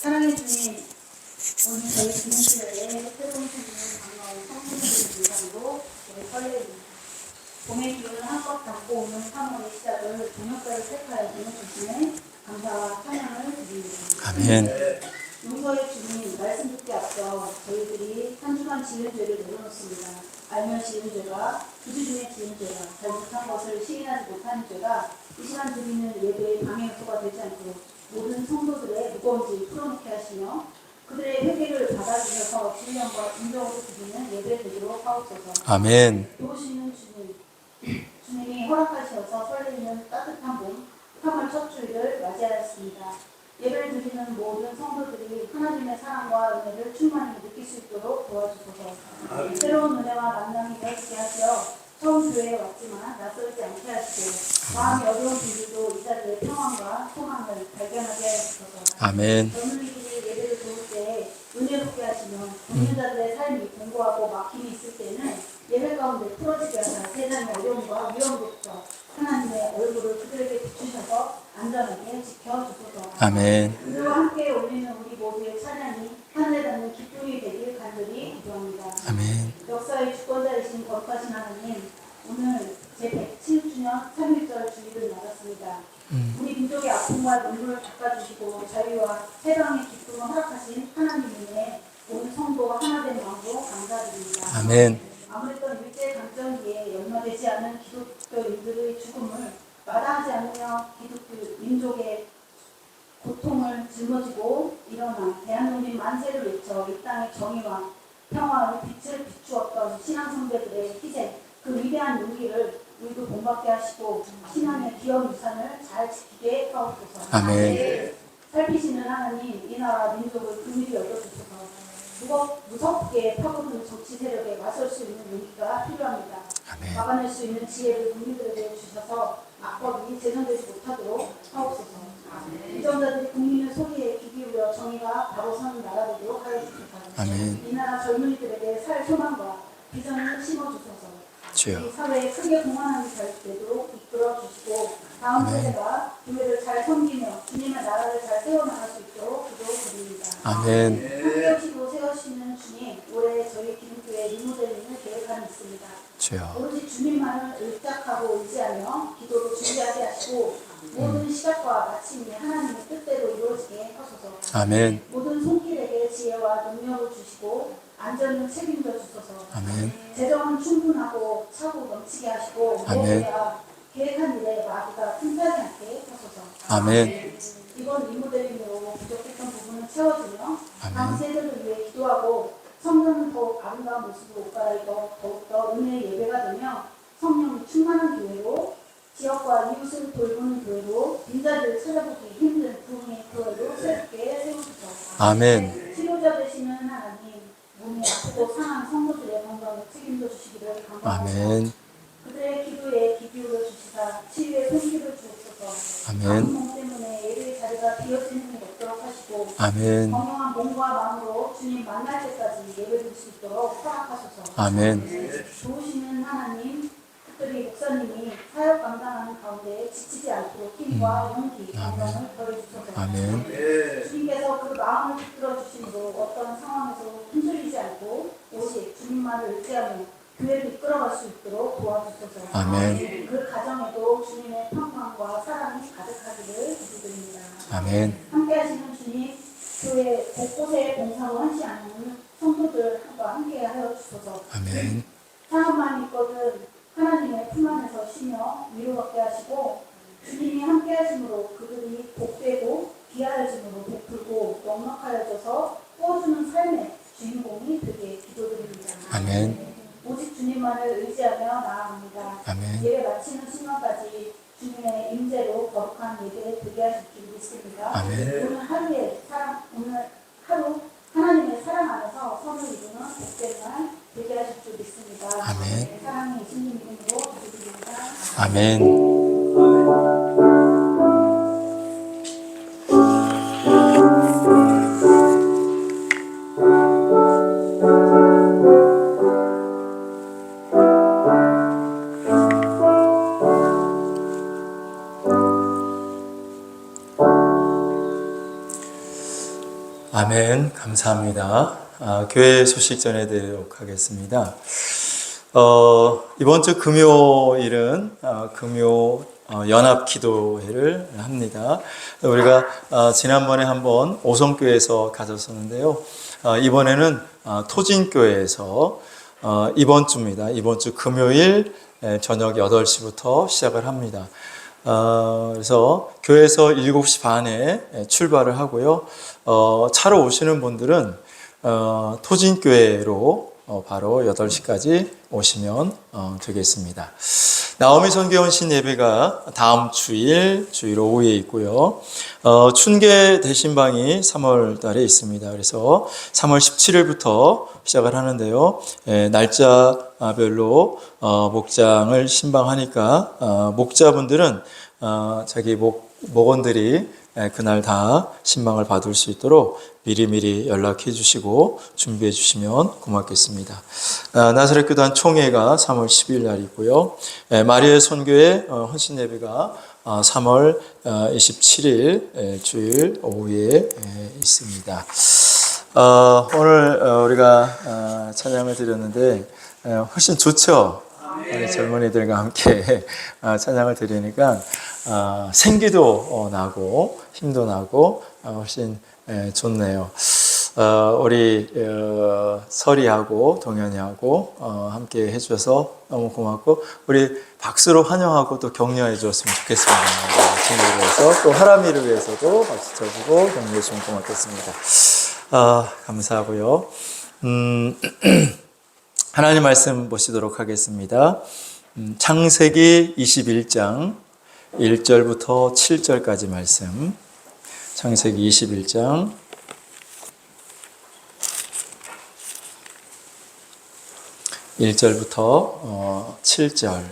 사랑의 주님, 오늘 저희 주님들에게 새로운 주님 반가운 성도들의 인상으로 저희 설레입니다. 봄의 기운을 한껏 담고 오는 3월의 시작을 동역자를 택하여 보내주시네 감사와 찬양을 드립니다. 아멘. 용서의 주님, 말씀 듣기 앞서 저희들이 한 주간 지은 죄를 내려놓습니다. 알면 지은 죄가, 부주 중에 지은 죄가, 잘못한 것을 시인하지 못하는 죄가 이 시간 드리는 예배의 방해 요소가 되지 않도록 모든 성도들의 무거운 짐 풀어놓게 하시며 그들의 회개를 받아주셔서 진령과 인정으로 드리는 예배 되도록 하옵소서. 아멘. 도우시는 주님, 주님이 허락하셔서 설레이는 따뜻한 봄, 3월 첫 주일을 맞이하였습니다. 예배를 드리는 모든 성도들이 하나님의 사랑과 은혜를 충만히 느낄 수 있도록 도와주소서. 새로운 은혜와 만남이 되었게 하시어 처음 교회에 왔지만 낯설지 않게 하시고 마음이 어려운 분들도 이 자리에 평안과 소망을 발견하게 하소서. 아멘. 젊은이들이 예배를 도울 때 은혜롭게 하시면 동료자들의 삶이 공고하고 막힘이 있을 때는 예배 가운데 풀어지게 하사 세상의 어려움과 위험부터 하나님의 얼굴을 그들에게 비추셔서 안전하게 지켜주소서. 아멘. 그들과 함께 올리는 우리 모두의 찬양이 하늘에 닿는 기쁨이 되길 간절히 기도합니다. 아멘. 역사의 주권자이신 거룩하신 하나님, 오늘 제107주년 3.1절 주일을 맞았습니다. 우리 민족의 아픔과 눈물을 닦아주시고 자유와 해방의 기쁨을 허락하신 하나님의 온 성도가 하나된 마음으로 감사드립니다. 아멘. 아무랬던 일제강점기에 연마되지 않은 기독교인들의 죽음을 마다하지 않으며 기독교 민족의 고통을 짊어지고 일어나 대한민국 만세를 외쳐 이 땅의 정의와 평화의 빛을 비추었던 신앙선배들의 희생, 그 위대한 용기를 우리도 본받게 하시고 신앙의 기업 유산을 잘 지키게 하옵소서. 아멘. 살피시는 하나님, 이 나라 민족을 긍휼히 여겨주소서. 무섭게 파고드는 정치 세력에 맞설 수 있는 용기가 필요합니다. 아멘. 막아낼 수 있는 지혜를 국민들에게 주셔서 악법이 재현되지 못하도록 하옵소서. 이정자들이 국민의 소리에 귀 기울여 정의가 바로 서는 나라 되도록 하여 주소서. 아멘. 이 나라 젊은이들에게 살 소망과 비전을 심어주소서. 주여. 이 사회에 크게 공헌하는 잘 되도록 이끌어 주시고 다음 세대가 교회를 잘 섬기며 주님의 나라를 잘 세워나갈 수 있도록 기도드립니다. 아멘. 함께 오시고 세우시는 주님, 올해 저희 기독교회 리모델링을 계획하고 있습니다. 주여. 오로지 주님만을 의탁하고 의지하며 기도로 준비하게 하시고 모든 시작과 마침이 하나님의 뜻대로 이루어지게 하소서. 아멘. 모든 손길에게 지혜와 능력을 주시고 안전을 책임져 주소서. 아멘. 재정은 충분하고 차고 넘치게 하시고 아멘. 무엇보다 계획한 일에 마귀가 틈타지 않게 하소서. 아멘. 이번 리모델링으로 부족했던 부분을 채워주며 아멘. 다음 세대를 위해 기도하고 성령은 더욱 아름다운 모습으로 옷 갈아입어 더욱더 은혜의 예배가 되며 성령이 충만한 교회로 지역과 이웃을 돌보는 교회로 빈자리를 찾아보기 힘든 부흥의 교회로 새롭게 세우소서. 아멘. 치료자 되시는 하나님, 몸이 아프고 상한 성도들의 건강을 책임져 주시기를 간구합니다. 아멘. 그들의 기도에 귀 기울여 주시사 치유의 손길을 주옵소서. 아멘. 아픈 몸 때문에 예배의 자리가 비어지는 일 없도록 하시고 아멘. 건강한 몸과 마음으로 주님 만날 때까지 예배드릴 수 있도록 허락하소서. 아멘. 도우시는 하나님, 특별히 목사님이 사역 감당하는 가운데 지치지 않도록 힘과 용기, 건강을 더해주소서. 아멘. 주님께서 그 마음을 붙들어 주심으로 어떤 상황에서 흔들리지 않고 오직 주님만을 의지하며 교회를 이끌어갈 수 있도록 도와주소서. 아멘. 그 가정에도 주님의 평강과 사랑이 가득하기를 기도드립니다. 아멘. 함께하시는 주님, 교회 곳곳에 봉사로 헌신하는 성도들과 함께하여 주소서. 아멘. 사람만 있거든 하나님의 품 안에서 쉬며 위로받게 하시고 주님이 함께하심으로 그들이 복되고 귀하여짐으로 베풀고 넉넉하여져서 꾸어주는 삶의 주인공이 되게 기도드립니다. 아멘. 오직 주님만을 의지하며 나아갑니다. 아멘. 예배 마치는 순간까지 주님의 임재로 거룩한 예배 되게 하실 줄 믿습니다. 아멘. 오늘 하루 하나님의 사랑 안에서 선을 이루는 복된 날 되게 하실 줄 믿습니다. 아멘. 사랑의 예수님 이름으로 기도드립니다. 아멘. 아멘. 감사합니다. 교회 소식 전해드리도록 하겠습니다. 이번 주 금요일은 금요 연합 기도회를 합니다. 우리가 지난번에 한번 오성교회에서 가졌었는데요. 이번에는 토진교회에서 이번 주입니다. 이번 주 금요일 저녁 8시부터 시작을 합니다. 그래서 교회에서 7시 반에 출발을 하고요. 차로 오시는 분들은 토진교회로 바로 8시까지 오시면 되겠습니다. 나오미 선교원신 예배가 다음 주일 오후에 있고요. 춘계 대신방이 3월 달에 있습니다. 그래서 3월 17일부터 시작을 하는데요. 날짜별로 목장을 신방하니까 목자분들은 자기 목원들이 그날 다 신방을 받을 수 있도록 미리미리 연락해 주시고 준비해 주시면 고맙겠습니다. 나사렛 교단 총회가 3월 10일 날 있고요. 마리아 선교회 헌신 예배가 3월 27일 주일 오후에 있습니다. 오늘 우리가 찬양을 드렸는데 훨씬 좋죠? 우리 젊은이들과 함께 찬양을 드리니까 생기도 나고 힘도 나고 훨씬 좋네요. 우리 설이하고 동현이하고 함께 해주셔서 너무 고맙고 우리 박수로 환영하고 또 격려해 주었으면 좋겠습니다. 친구를 위해서 또 하람이를 위해서도 박수 쳐주고 격려해 주시면 고맙겠습니다. 감사하고요. 하나님 말씀 보시도록 하겠습니다. 창세기 21장 1절부터 7절까지 말씀. 창세기 21장 1절부터 7절.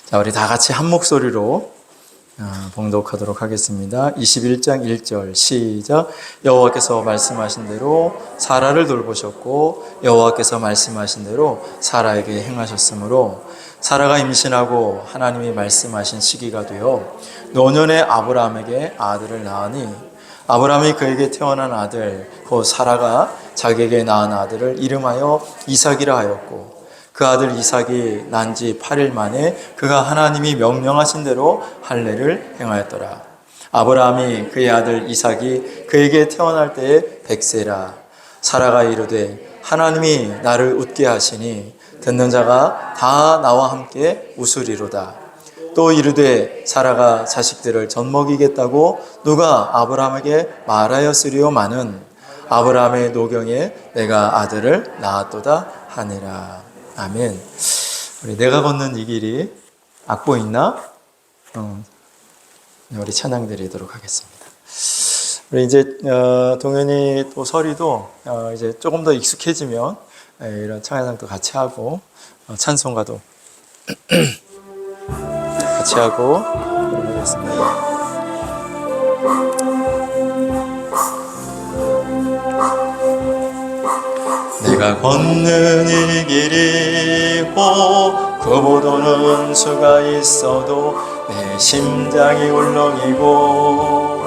자, 우리 다 같이 한 목소리로 봉독하도록 하겠습니다. 21장 1절 시작. 여호와께서 말씀하신 대로 사라를 돌보셨고 여호와께서 말씀하신 대로 사라에게 행하셨으므로 사라가 임신하고 하나님이 말씀하신 시기가 되어 노년의 아브라함에게 아들을 낳으니 아브라함이 그에게 태어난 아들 곧 사라가 자기에게 낳은 아들을 이름하여 이삭이라 하였고 그 아들 이삭이 난 지 8일 만에 그가 하나님이 명령하신 대로 할례를 행하였더라. 아브라함이 그의 아들 이삭이 그에게 태어날 때에 100세라. 사라가 이르되 하나님이 나를 웃게 하시니 듣는 자가 다 나와 함께 웃으리로다. 또 이르되 사라가 자식들을 젖먹이겠다고 누가 아브라함에게 말하였으리오마는 아브라함의 노경에 내가 아들을 낳았도다 하니라. 아멘. 우리 내가 걷는 이 길이 악보 있나? 우리 찬양 드리도록 하겠습니다. 우리 이제 동현이 또 설이도 이제 조금 더 익숙해지면 이런 찬양도 같이 하고 찬송가도 같이 하고 하겠습니다. 내가 걷는 이 길이 그보도는 수가 있어도 내 심장이 울렁이고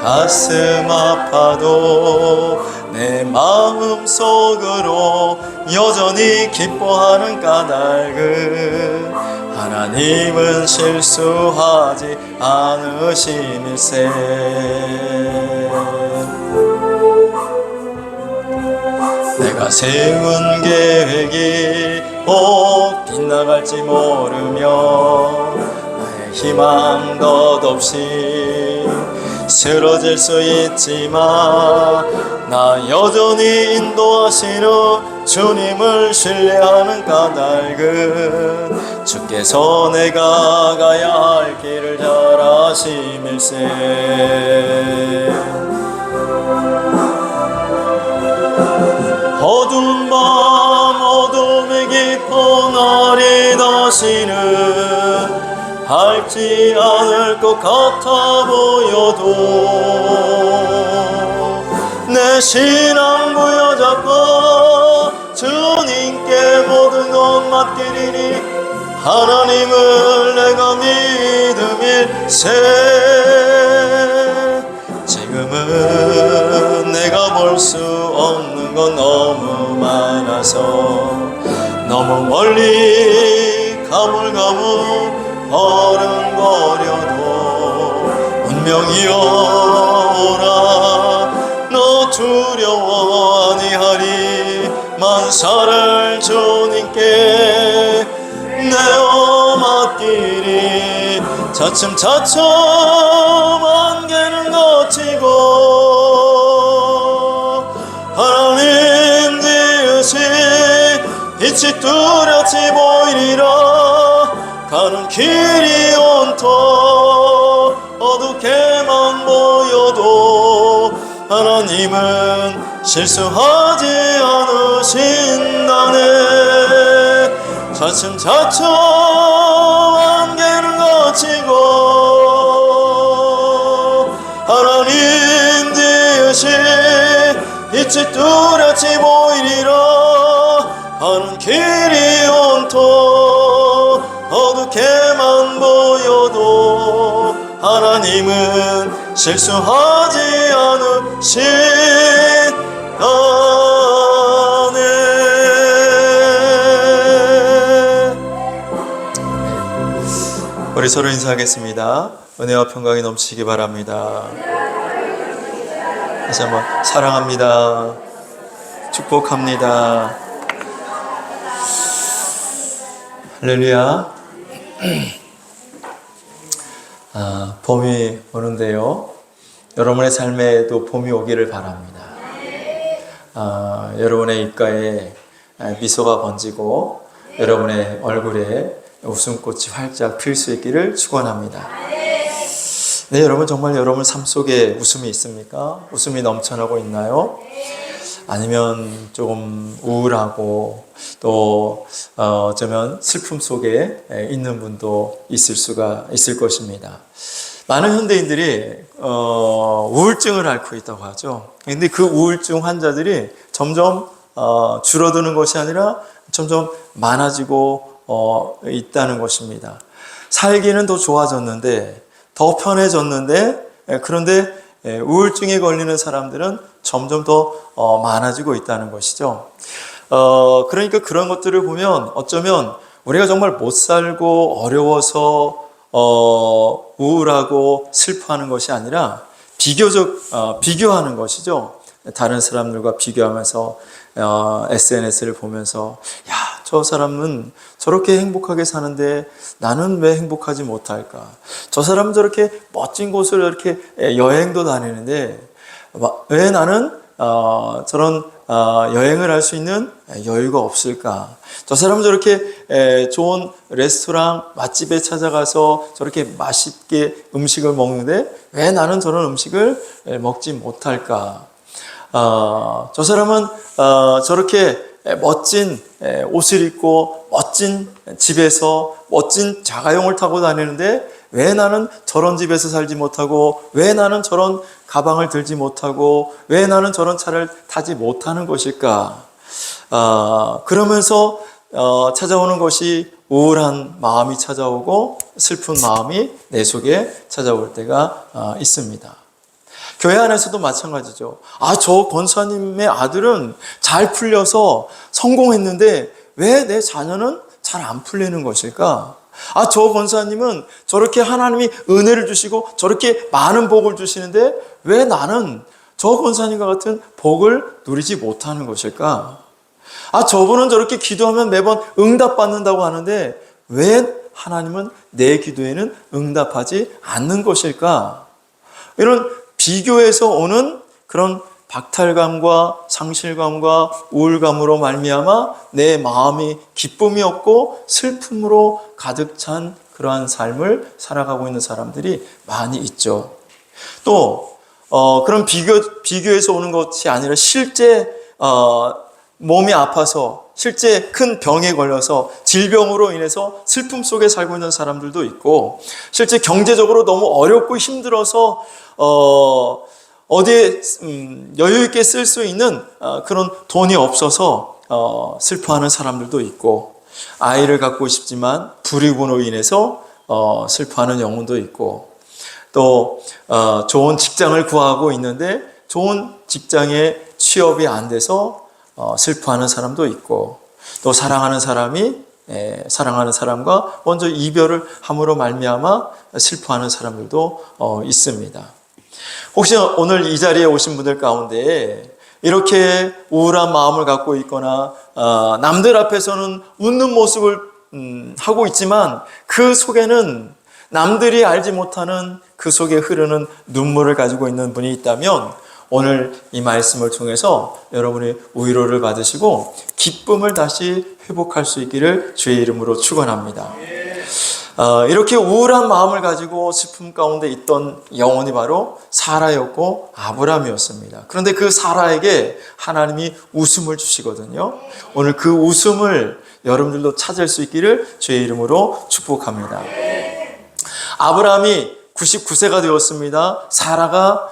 가슴 아파도 내 마음 속으로 여전히 기뻐하는 까닭은 하나님은 실수하지 않으심일세. 내가 세운 계획이 빗나갈지 모르며 나의 희망 덧없이 쓰러질 수 있지만 나 여전히 인도하시는 주님을 신뢰하는 까닭은 주께서 내가 가야 할 길을 잘 아심일세. 어두운 밤 어둠이 깊어 날이 다시는 밝지 않을 것 같아 보여도 내 신앙 부여잡고 주님께 모든 것 맡기리니 하나님을 내 내가 믿음일세. 지금은 내가 볼 수 없는 건 너무 많아서 너무 멀리 가물가물 어른거려도 운명이여라 너 두려워 아니하리. 만사를 주님께 내어 맡기리. 차츰차츰 안개는 걷히고 하나님 지으신 빛이 뚜렷이 보이리라. 가는 길이 온통 어둡게만 보여도 하나님은 실수하지 않으신다네. 차츰차츰 안개는 걷히고 하나님 지으신 빛이 뚜렷이 보이리라. 가는 길이 온통 어둡게만 보여도 하나님은 실수하지 않으시다네. 우리 서로 인사하겠습니다. 은혜와 평강이 넘치기 바랍니다. 다시 한번 사랑합니다. 축복합니다. 할렐루야. 봄이 오는데요. 여러분의 삶에도 봄이 오기를 바랍니다. 여러분의 입가에 미소가 번지고 여러분의 얼굴에 웃음꽃이 활짝 필 수 있기를 축원합니다. 네, 여러분 정말 여러분 삶 속에 웃음이 있습니까? 웃음이 넘쳐나고 있나요? 아니면 조금 우울하고 또 어쩌면 슬픔 속에 있는 분도 있을 것입니다. 많은 현대인들이 우울증을 앓고 있다고 하죠. 근데 그 우울증 환자들이 점점 줄어드는 것이 아니라 점점 많아지고 있다는 것입니다. 살기는 더 좋아졌는데 더 편해졌는데 그런데 우울증에 걸리는 사람들은 점점 더 많아지고 있다는 것이죠. 그러니까 그런 것들을 보면 어쩌면 우리가 정말 못 살고 어려워서 우울하고 슬퍼하는 것이 아니라 비교하는 것이죠. 다른 사람들과 비교하면서 SNS를 보면서 야, 저 사람은 저렇게 행복하게 사는데 나는 왜 행복하지 못할까? 저 사람은 저렇게 멋진 곳을 이렇게 여행도 다니는데 왜 나는 저런 여행을 할 수 있는 여유가 없을까? 저 사람은 저렇게 좋은 레스토랑 맛집에 찾아가서 저렇게 맛있게 음식을 먹는데 왜 나는 저런 음식을 먹지 못할까? 저 사람은 저렇게 멋진 옷을 입고 멋진 집에서 멋진 자가용을 타고 다니는데 왜 나는 저런 집에서 살지 못하고 왜 나는 저런 가방을 들지 못하고 왜 나는 저런 차를 타지 못하는 것일까? 그러면서 찾아오는 것이 우울한 마음이 찾아오고 슬픈 마음이 내 속에 찾아올 때가 있습니다. 교회 안에서도 마찬가지죠. 저 권사님의 아들은 잘 풀려서 성공했는데 왜 내 자녀는 잘 안 풀리는 것일까? 저 권사님은 저렇게 하나님이 은혜를 주시고 저렇게 많은 복을 주시는데 왜 나는 저 권사님과 같은 복을 누리지 못하는 것일까? 저분은 저렇게 기도하면 매번 응답받는다고 하는데 왜 하나님은 내 기도에는 응답하지 않는 것일까? 이런 비교에서 오는 그런 박탈감과 상실감과 우울감으로 말미암아 내 마음이 기쁨이 없고 슬픔으로 가득 찬 그러한 삶을 살아가고 있는 사람들이 많이 있죠. 또 그런 비교에서 오는 것이 아니라 실제 몸이 아파서 실제 큰 병에 걸려서 질병으로 인해서 슬픔 속에 살고 있는 사람들도 있고 실제 경제적으로 너무 어렵고 힘들어서 어디에 여유 있게 쓸 수 있는 그런 돈이 없어서 슬퍼하는 사람들도 있고 아이를 갖고 싶지만 불이군으로 인해서 슬퍼하는 영혼도 있고, 또 좋은 직장을 구하고 있는데 좋은 직장에 취업이 안 돼서 슬퍼하는 사람도 있고, 또 사랑하는 사람과 먼저 이별을 함으로 말미암아 슬퍼하는 사람들도 있습니다. 혹시 오늘 이 자리에 오신 분들 가운데 이렇게 우울한 마음을 갖고 있거나 남들 앞에서는 웃는 모습을 하고 있지만 그 속에는 남들이 알지 못하는 그 속에 흐르는 눈물을 가지고 있는 분이 있다면 오늘 이 말씀을 통해서 여러분이 위로를 받으시고 기쁨을 다시 회복할 수 있기를 주의 이름으로 축원합니다. 이렇게 우울한 마음을 가지고 슬픔 가운데 있던 영혼이 바로 사라였고 아브라함이었습니다. 그런데 그 사라에게 하나님이 웃음을 주시거든요. 오늘 그 웃음을 여러분들도 찾을 수 있기를 주의 이름으로 축복합니다. 아브라함이 99세가 되었습니다. 사라가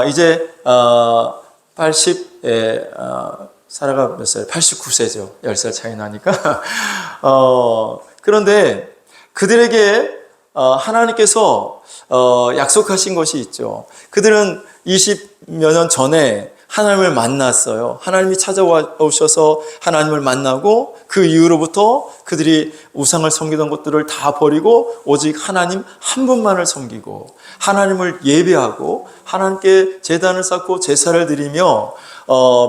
이제 사라가 몇 살? 89세죠. 10살 차이 나니까. 그런데 그들에게 하나님께서 약속하신 것이 있죠. 그들은 20여 년 전에 하나님을 만났어요. 하나님이 찾아오셔서 하나님을 만나고 그 이후로부터 그들이 우상을 섬기던 것들을 다 버리고 오직 하나님 한 분만을 섬기고 하나님을 예배하고 하나님께 제단을 쌓고 제사를 드리며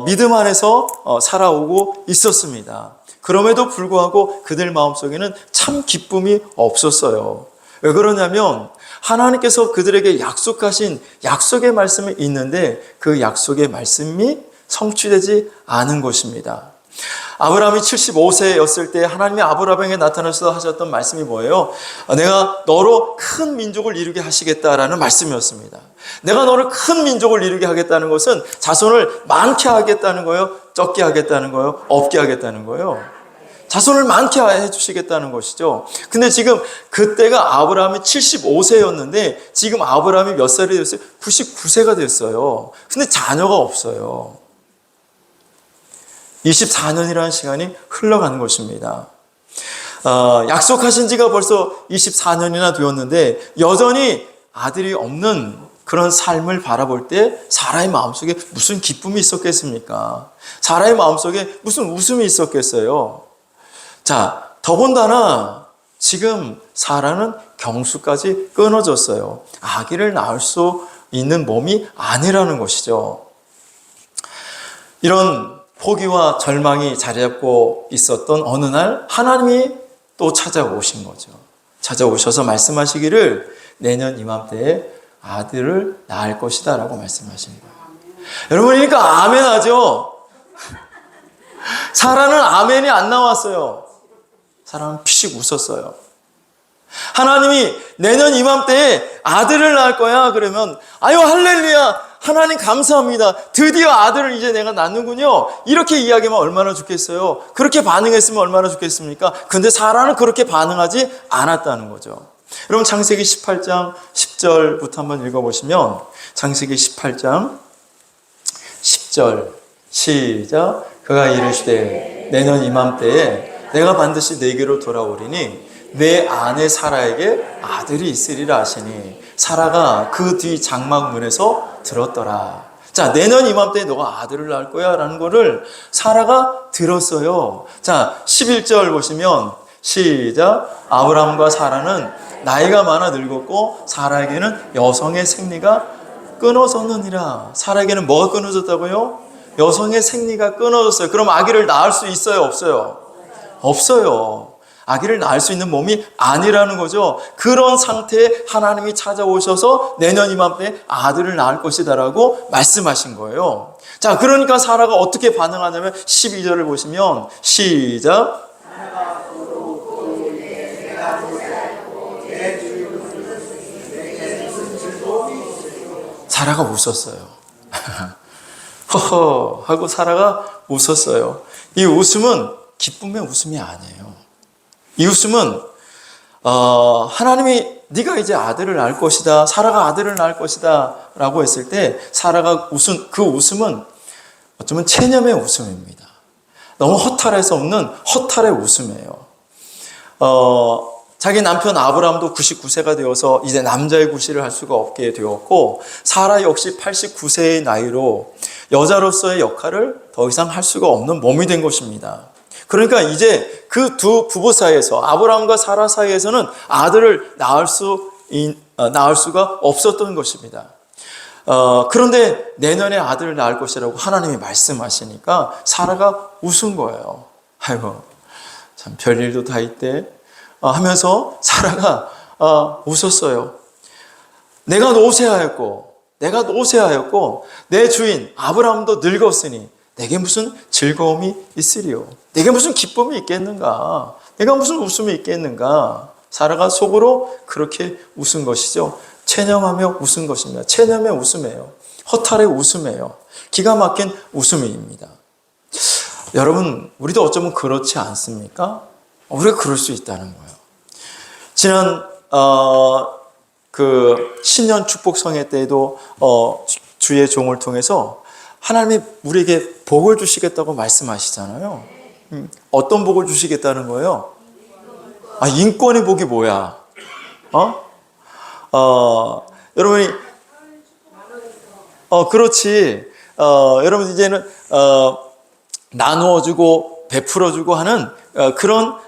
믿음 안에서 살아오고 있었습니다. 그럼에도 불구하고 그들 마음속에는 참 기쁨이 없었어요. 왜 그러냐면 하나님께서 그들에게 약속하신 약속의 말씀이 있는데 그 약속의 말씀이 성취되지 않은 것입니다. 아브라함이 75세였을 때 하나님이 아브라함에게 나타나셔서 하셨던 말씀이 뭐예요? 내가 너로 큰 민족을 이루게 하시겠다라는 말씀이었습니다. 내가 너를 큰 민족을 이루게 하겠다는 것은 자손을 많게 하겠다는 거예요? 적게 하겠다는 거예요? 없게 하겠다는 거예요? 자손을 많게 해주시겠다는 것이죠. 근데 지금 그때가 아브라함이 75세였는데 지금 아브라함이 몇 살이 됐어요? 99세가 됐어요. 근데 자녀가 없어요. 24년이라는 시간이 흘러가는 것입니다. 약속하신 지가 벌써 24년이나 되었는데 여전히 아들이 없는 그런 삶을 바라볼 때 사라의 마음속에 무슨 기쁨이 있었겠습니까? 사라의 마음속에 무슨 웃음이 있었겠어요? 자, 더군다나 지금 사라는 경수까지 끊어졌어요. 아기를 낳을 수 있는 몸이 아니라는 것이죠. 이런 포기와 절망이 자리 잡고 있었던 어느 날 하나님이 또 찾아오신 거죠. 찾아오셔서 말씀하시기를 내년 이맘때에 아들을 낳을 것이다 라고 말씀하신 거예요. 여러분, 그러니까 아멘 하죠? 사라는 아멘이 안 나왔어요. 사람은 피식 웃었어요. 하나님이 내년 이맘때에 아들을 낳을 거야 그러면 아유 할렐루야 하나님 감사합니다. 드디어 아들을 이제 내가 낳는군요. 이렇게 이야기하면 얼마나 좋겠어요. 그렇게 반응했으면 얼마나 좋겠습니까? 근데 사라는 그렇게 반응하지 않았다는 거죠. 여러분 창세기 18장 10절부터 한번 읽어보시면 창세기 18장 10절 시작. 그가 이르시되 내년 이맘때에 내가 반드시 내게로 돌아오리니 내 아내 사라에게 아들이 있으리라 하시니 사라가 그 뒤 장막 문에서 들었더라. 자, 내년 이맘때에 너가 아들을 낳을 거야 라는 거를 사라가 들었어요. 자, 11절 보시면 시작. 아브람과 사라는 나이가 많아 늙었고 사라에게는 여성의 생리가 끊어졌느니라. 사라에게는 뭐가 끊어졌다고요? 여성의 생리가 끊어졌어요. 그럼 아기를 낳을 수 있어요? 없어요? 없어요. 아기를 낳을 수 있는 몸이 아니라는 거죠. 그런 상태에 하나님이 찾아오셔서 내년 이맘때 아들을 낳을 것이다 라고 말씀하신 거예요. 자, 그러니까 사라가 어떻게 반응하냐면 12절을 보시면 시작. 사라가 웃었어요. 허허 하고 사라가 웃었어요. 이 웃음은 기쁨의 웃음이 아니에요. 이 웃음은 하나님이 네가 이제 아들을 낳을 것이다. 사라가 아들을 낳을 것이다 라고 했을 때 사라가 웃은 그 웃음은 어쩌면 체념의 웃음입니다. 너무 허탈해서 웃는 허탈의 웃음이에요. 자기 남편 아브라함도 99세가 되어서 이제 남자의 구실을 할 수가 없게 되었고, 사라 역시 89세의 나이로 여자로서의 역할을 더 이상 할 수가 없는 몸이 된 것입니다. 그러니까 이제 그 두 부부 사이에서, 아브라함과 사라 사이에서는 아들을 낳을 수가 없었던 것입니다. 그런데 내년에 아들을 낳을 것이라고 하나님이 말씀하시니까 사라가 웃은 거예요. 아이고, 참 별일도 다 있대 하면서 사라가 웃었어요. 내가 노쇠하였고 내 주인 아브라함도 늙었으니 내게 무슨 즐거움이 있으리요? 내게 무슨 기쁨이 있겠는가? 내가 무슨 웃음이 있겠는가? 사라가 속으로 그렇게 웃은 것이죠. 체념하며 웃은 것입니다. 체념의 웃음이에요. 허탈의 웃음이에요. 기가 막힌 웃음입니다. 여러분, 우리도 어쩌면 그렇지 않습니까? 우리가 그럴 수 있다는 거예요. 지난 그 신년 축복 성회 때에도 주의 종을 통해서 하나님이 우리에게 복을 주시겠다고 말씀하시잖아요. 어떤 복을 주시겠다는 거예요? 인권의 복이 뭐야? 여러분이 그렇지. 여러분 이제는 나누어주고 베풀어주고 하는 그런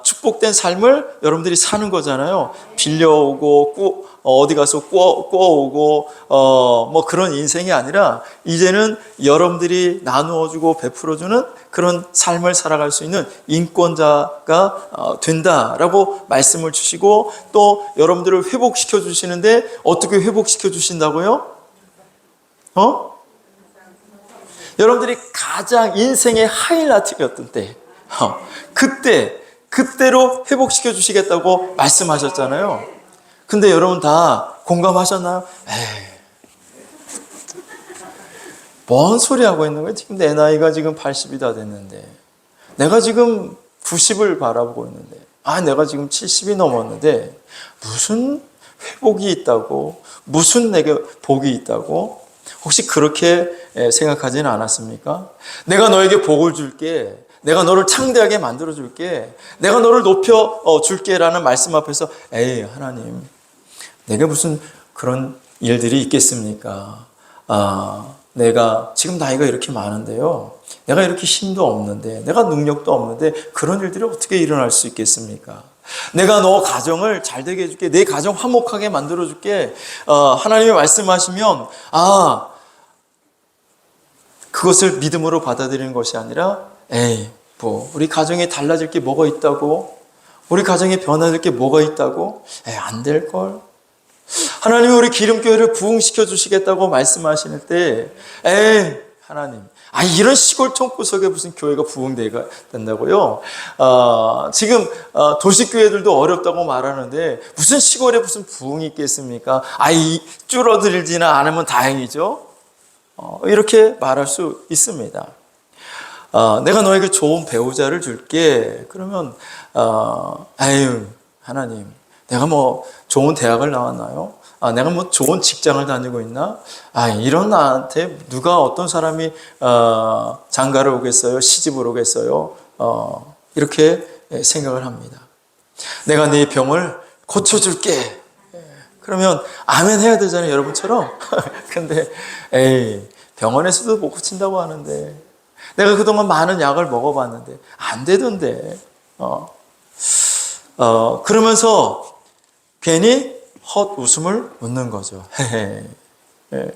축복된 삶을 여러분들이 사는 거잖아요. 빌려오고 어디 가서 꾸어오고 뭐 그런 인생이 아니라 이제는 여러분들이 나누어주고 베풀어주는 그런 삶을 살아갈 수 있는 인권자가 된다라고 말씀을 주시고, 또 여러분들을 회복시켜 주시는데 어떻게 회복시켜 주신다고요? 여러분들이 가장 인생의 하이라이트였던 때, 그때로 회복시켜 주시겠다고 말씀하셨잖아요. 근데 여러분 다 공감하셨나요? 뭔 소리 하고 있는 거예요? 지금 내 나이가 지금 80이 다 됐는데, 내가 지금 90을 바라보고 있는데, 내가 지금 70이 넘었는데 무슨 회복이 있다고, 무슨 내게 복이 있다고? 혹시 그렇게 생각하지는 않았습니까? 내가 너에게 복을 줄게, 내가 너를 창대하게 만들어 줄게, 내가 너를 높여 줄게 라는 말씀 앞에서 하나님, 내게 무슨 그런 일들이 있겠습니까? 내가 지금 나이가 이렇게 많은데요, 내가 이렇게 힘도 없는데, 내가 능력도 없는데 그런 일들이 어떻게 일어날 수 있겠습니까? 내가 너 가정을 잘 되게 해줄게, 내 가정 화목하게 만들어 줄게. 하나님이 말씀하시면 그것을 믿음으로 받아들이는 것이 아니라 우리 가정에 달라질 게 뭐가 있다고? 우리 가정에 변화될 게 뭐가 있다고? 안 될걸? 하나님이 우리 기름교회를 부흥시켜 주시겠다고 말씀하시는 때 하나님, 이런 시골 촌구석에 무슨 교회가 부흥된다고요? 지금 도시교회들도 어렵다고 말하는데 무슨 시골에 무슨 부흥이 있겠습니까? 줄어들지는 않으면 다행이죠. 이렇게 말할 수 있습니다. 내가 너에게 좋은 배우자를 줄게. 그러면 하나님, 내가 뭐 좋은 대학을 나왔나요? 내가 뭐 좋은 직장을 다니고 있나? 이런 나한테 누가 어떤 사람이 장가를 오겠어요? 시집을 오겠어요? 이렇게 생각을 합니다. 내가 네 병을 고쳐줄게. 그러면 아멘 해야 되잖아요, 여러분처럼. 근데 병원에서도 못 고친다고 하는데, 내가 그동안 많은 약을 먹어봤는데 안 되던데. 그러면서 괜히 헛웃음을 웃는 거죠.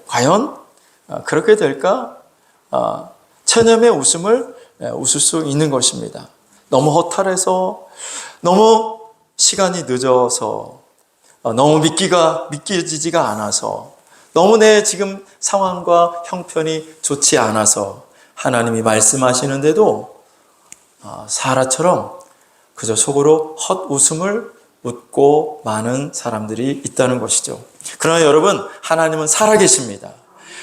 과연 그렇게 될까? 체념의 웃음을 웃을 수 있는 것입니다. 너무 허탈해서, 너무 시간이 늦어서, 너무 믿기지가 않아서, 너무 내 지금 상황과 형편이 좋지 않아서 하나님이 말씀하시는데도 사라처럼 그저 속으로 헛웃음을 웃고 많은 사람들이 있다는 것이죠. 그러나 여러분, 하나님은 살아계십니다.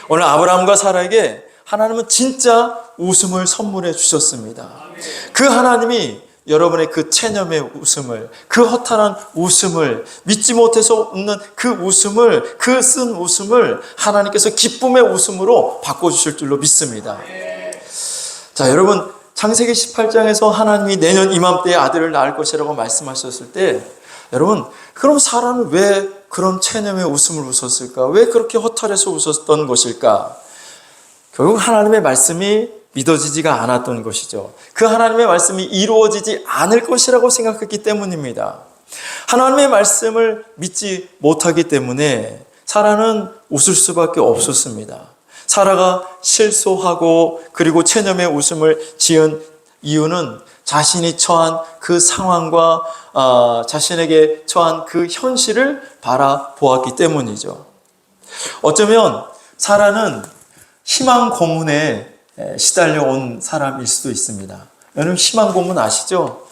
오늘 아브라함과 사라에게 하나님은 진짜 웃음을 선물해 주셨습니다. 그 하나님이 여러분의 그 체념의 웃음을, 그 허탈한 웃음을, 믿지 못해서 웃는 그 웃음을, 그 쓴 웃음을 하나님께서 기쁨의 웃음으로 바꿔주실 줄로 믿습니다. 자, 여러분, 창세기 18장에서 하나님이 내년 이맘때에 아들을 낳을 것이라고 말씀하셨을 때 여러분, 그럼 사람은 왜 그런 체념의 웃음을 웃었을까? 왜 그렇게 허탈해서 웃었던 것일까? 결국 하나님의 말씀이 믿어지지가 않았던 것이죠. 그 하나님의 말씀이 이루어지지 않을 것이라고 생각했기 때문입니다. 하나님의 말씀을 믿지 못하기 때문에 사라는 웃을 수밖에 없었습니다. 사라가 실소하고 그리고 체념의 웃음을 지은 이유는 자신이 처한 그 상황과 자신에게 처한 그 현실을 바라보았기 때문이죠. 어쩌면 사라는 희망 고문에 시달려 온 사람일 수도 있습니다. 여러분 희망 고문 아시죠?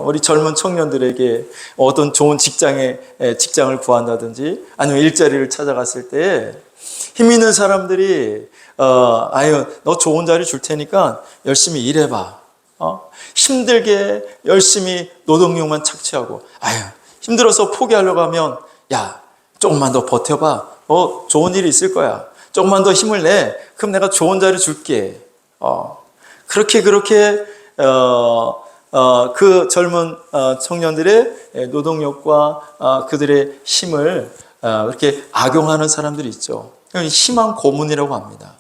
우리 젊은 청년들에게 어떤 좋은 직장을 구한다든지 아니면 일자리를 찾아갔을 때 힘 있는 사람들이 아유 너 좋은 자리 줄 테니까 열심히 일해봐. 힘들게 열심히 노동력만 착취하고 아유 힘들어서 포기하려고 하면 야 조금만 더 버텨봐. 좋은 일이 있을 거야. 조금만 더 힘을 내. 그럼 내가 좋은 자리 줄게. 그렇게 그 젊은 청년들의 노동력과 그들의 힘을 이렇게 악용하는 사람들이 있죠. 희망 고문이라고 합니다.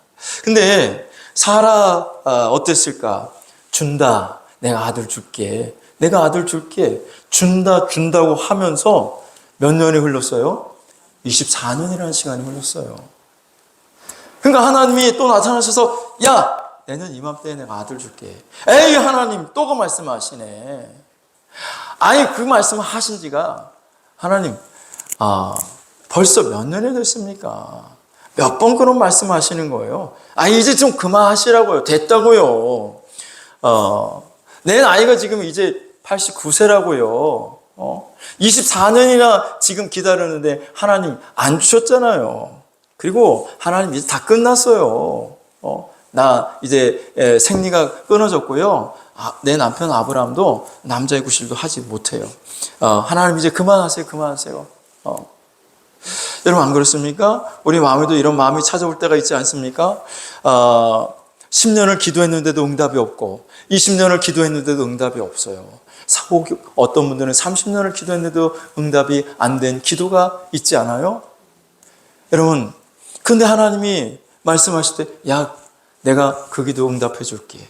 근데 사라 어땠을까? 준다. 내가 아들 줄게. 내가 아들 줄게. 준다고 하면서 몇 년이 흘렀어요? 24년이라는 시간이 흘렀어요. 그러니까 하나님이 또 나타나셔서 야! 내년 이맘때에 내가 아들 줄게. 에이 하나님 또 그 말씀하시네. 아니 그 말씀을 하신 지가 하나님 벌써 몇 년이 됐습니까? 몇 번 그런 말씀하시는 거예요. 이제 좀 그만하시라고요. 됐다고요. 내 나이가 지금 이제 89세라고요. 24년이나 지금 기다렸는데 하나님 안 주셨잖아요. 그리고 하나님 이제 다 끝났어요. 나 이제 생리가 끊어졌고요. 내 남편 아브라함도 남자의 구실도 하지 못해요. 하나님 이제 그만하세요. 여러분 안 그렇습니까? 우리 마음에도 이런 마음이 찾아올 때가 있지 않습니까? 10년을 기도했는데도 응답이 없고 20년을 기도했는데도 응답이 없어요. 어떤 분들은 30년을 기도했는데도 응답이 안 된 기도가 있지 않아요? 여러분 근데 하나님이 말씀하실 때 야 내가 그 기도 응답해 줄게.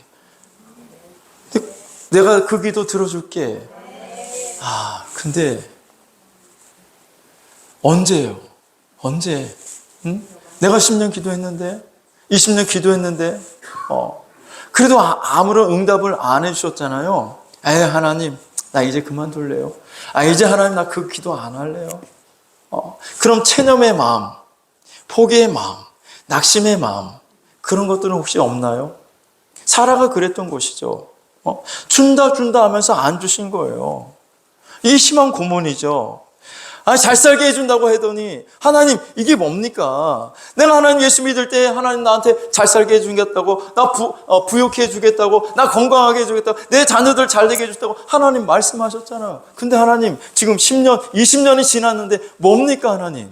내가 그 기도 들어줄게. 근데 언제예요? 언제? 응? 내가 10년 기도했는데 20년 기도했는데 그래도 아무런 응답을 안 해주셨잖아요. 하나님 나 이제 그만둘래요. 이제 하나님 나 그 기도 안 할래요. 그럼 체념의 마음, 포기의 마음, 낙심의 마음 그런 것들은 혹시 없나요? 사라가 그랬던 것이죠. 준다 하면서 안 주신 거예요. 이 희망 고문이죠. 잘 살게 해준다고 하더니 하나님 이게 뭡니까? 내가 하나님 예수 믿을 때 하나님 나한테 잘 살게 해주겠다고 나 부욕해 주겠다고 나 건강하게 해주겠다고 내 자녀들 잘 되게 해주겠다고 하나님 말씀하셨잖아요. 근데 하나님 지금 10년 20년이 지났는데 뭡니까 하나님?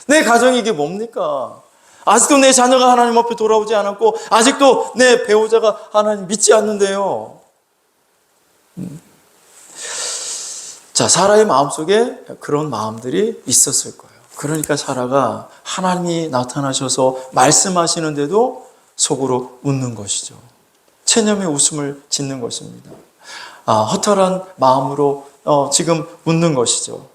내 가정이 이게 뭡니까? 아직도 내 자녀가 하나님 앞에 돌아오지 않았고 아직도 내 배우자가 하나님 믿지 않는데요. 자, 사라의 마음속에 그런 마음들이 있었을 거예요. 그러니까 사라가 하나님이 나타나셔서 말씀하시는데도 속으로 웃는 것이죠. 체념의 웃음을 짓는 것입니다. 허탈한 마음으로 지금 웃는 것이죠.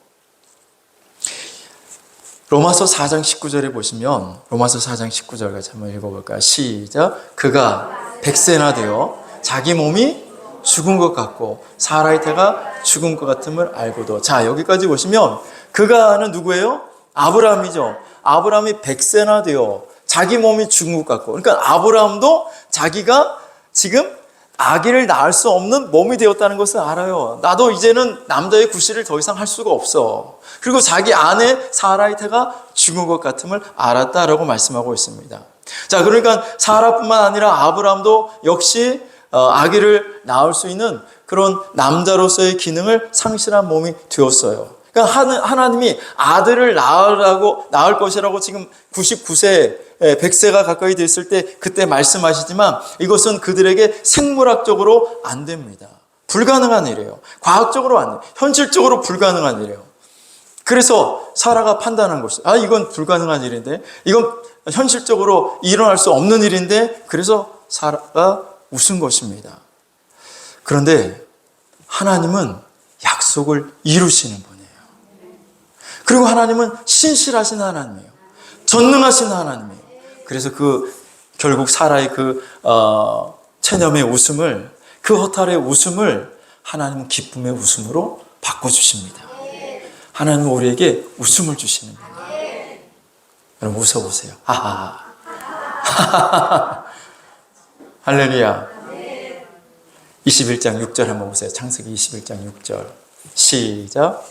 로마서 4장 19절에 보시면 로마서 4장 19절 같이 한번 읽어볼까요? 시작. 그가 100세나 되어 자기 몸이 죽은 것 같고 사라의 태가 죽은 것 같음을 알고도. 자, 여기까지 보시면 그가는 누구예요? 아브라함이죠. 아브라함이 100세나 되어 자기 몸이 죽은 것 같고, 그러니까 아브라함도 자기가 지금 아기를 낳을 수 없는 몸이 되었다는 것을 알아요. 나도 이제는 남자의 구실을 더 이상 할 수가 없어. 그리고 자기 아내 사라의 태가 죽은 것 같음을 알았다라고 말씀하고 있습니다. 자, 그러니까 사라뿐만 아니라 아브라함도 역시 아기를 낳을 수 있는 그런 남자로서의 기능을 상실한 몸이 되었어요. 그러니까 하나님이 아들을 낳을 것이라고 지금 99세 100세가 가까이 됐을 때 그때 말씀하시지만 이것은 그들에게 생물학적으로 안 됩니다. 불가능한 일이에요. 과학적으로 안 돼요. 현실적으로 불가능한 일이에요. 그래서 사라가 판단한 것이 이건 불가능한 일인데 이건 현실적으로 일어날 수 없는 일인데 그래서 사라가 웃은 것입니다. 그런데 하나님은 약속을 이루시는 분이에요. 그리고 하나님은 신실하신 하나님이에요. 전능하신 하나님이에요. 그래서 결국 사라의 체념의 웃음을, 그 허탈의 웃음을 하나님은 기쁨의 웃음으로 바꿔주십니다. 하나님은 우리에게 웃음을 주시는 분이에요. 여러분 웃어보세요. 할렐루야. 21장 6절 한번 보세요. 창세기 21장 6절. 시작.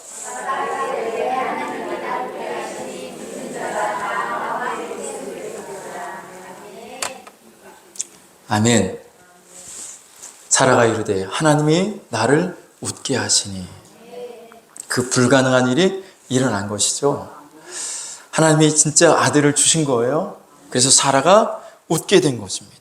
아멘. 사라가 이르되 하나님이 나를 웃게 하시니. 그 불가능한 일이 일어난 것이죠. 하나님이 진짜 아들을 주신 거예요. 그래서 사라가 웃게 된 것입니다.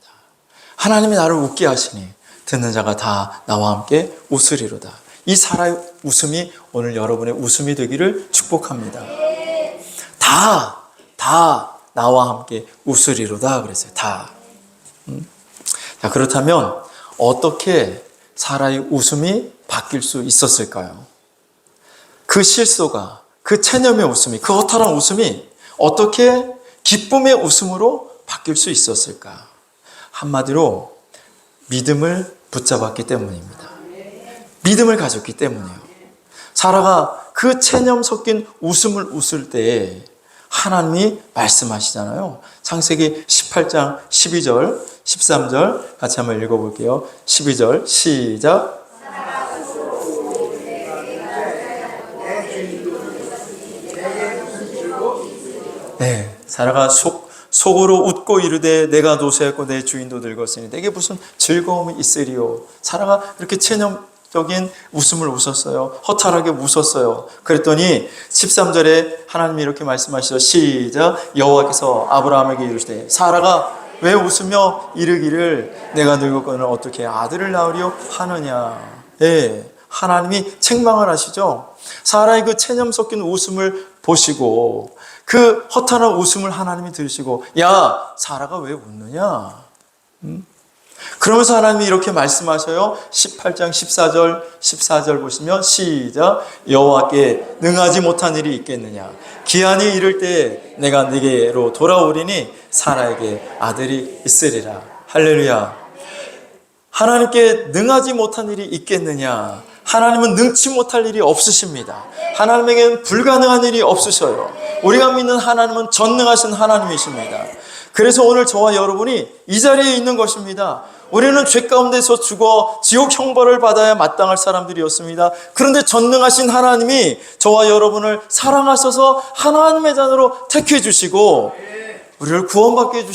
하나님이 나를 웃게 하시니 듣는 자가 다 나와 함께 웃으리로다. 이 사라의 웃음이 오늘 여러분의 웃음이 되기를 축복합니다. 다 나와 함께 웃으리로다 그랬어요. 다. 자, 그렇다면 어떻게 사라의 웃음이 바뀔 수 있었을까요? 그 실소가, 그 체념의 웃음이, 그 허탈한 웃음이 어떻게 기쁨의 웃음으로 바뀔 수 있었을까? 한마디로 믿음을 붙잡았기 때문입니다. 믿음을 가졌기 때문이에요. 사라가 그 체념 섞인 웃음을 웃을 때에 하나님이 말씀하시잖아요. 창세기 18장 12절, 13절 같이 한번 읽어볼게요. 12절 시작. 네, 사라가 속으로 웃고 이르되 내가 노쇠했고 내 주인도 늙었으니 내게 무슨 즐거움이 있으리요. 사라가 이렇게 체념적인 웃음을 웃었어요. 허탈하게 웃었어요. 그랬더니 13절에 하나님이 이렇게 말씀하시죠. 시작. 여호와께서 아브라함에게 이르시되 사라가 왜 웃으며 이르기를 내가 늙었거늘 어떻게 아들을 낳으려 하느냐. 예, 하나님이 책망을 하시죠. 사라의 그 체념 섞인 웃음을 보시고 그 허탄한 웃음을 하나님이 들으시고 야 사라가 왜 웃느냐. 그러면서 하나님이 이렇게 말씀하셔요. 18장 14절 보시면 시작. 여호와께 능하지 못한 일이 있겠느냐. 기한이 이를 때 내가 네게로 돌아오리니 사라에게 아들이 있으리라. 할렐루야. 하나님께 능하지 못한 일이 있겠느냐. 하나님은 능치 못할 일이 없으십니다. 하나님에게는 불가능한 일이 없으셔요. 우리가 믿는 하나님은 전능하신 하나님이십니다. 그래서 오늘 저와 여러분이 이 자리에 있는 것입니다. 우리는 죄 가운데서 죽어 지옥 형벌을 받아야 마땅할 사람들이었습니다. 그런데 전능하신 하나님이 저와 여러분을 사랑하셔서 하나님의 자녀로 택해 주시고 우리를 구원받게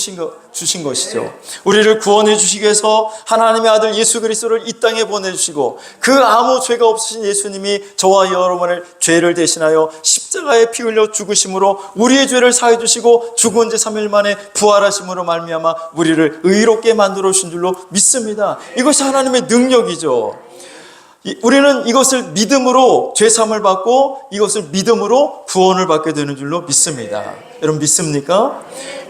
주신 것이죠. 우리를 구원해 주시기 위해서 하나님의 아들 예수 그리스도를 이 땅에 보내주시고 그 아무 죄가 없으신 예수님이 저와 여러분의 죄를 대신하여 십자가에 피 흘려 죽으심으로 우리의 죄를 사해 주시고 죽은 지 3일 만에 부활하심으로 말미암아 우리를 의롭게 만들어 주신 줄로 믿습니다. 이것이 하나님의 능력이죠. 우리는 이것을 믿음으로 죄사함을 받고 이것을 믿음으로 구원을 받게 되는 줄로 믿습니다. 여러분 믿습니까?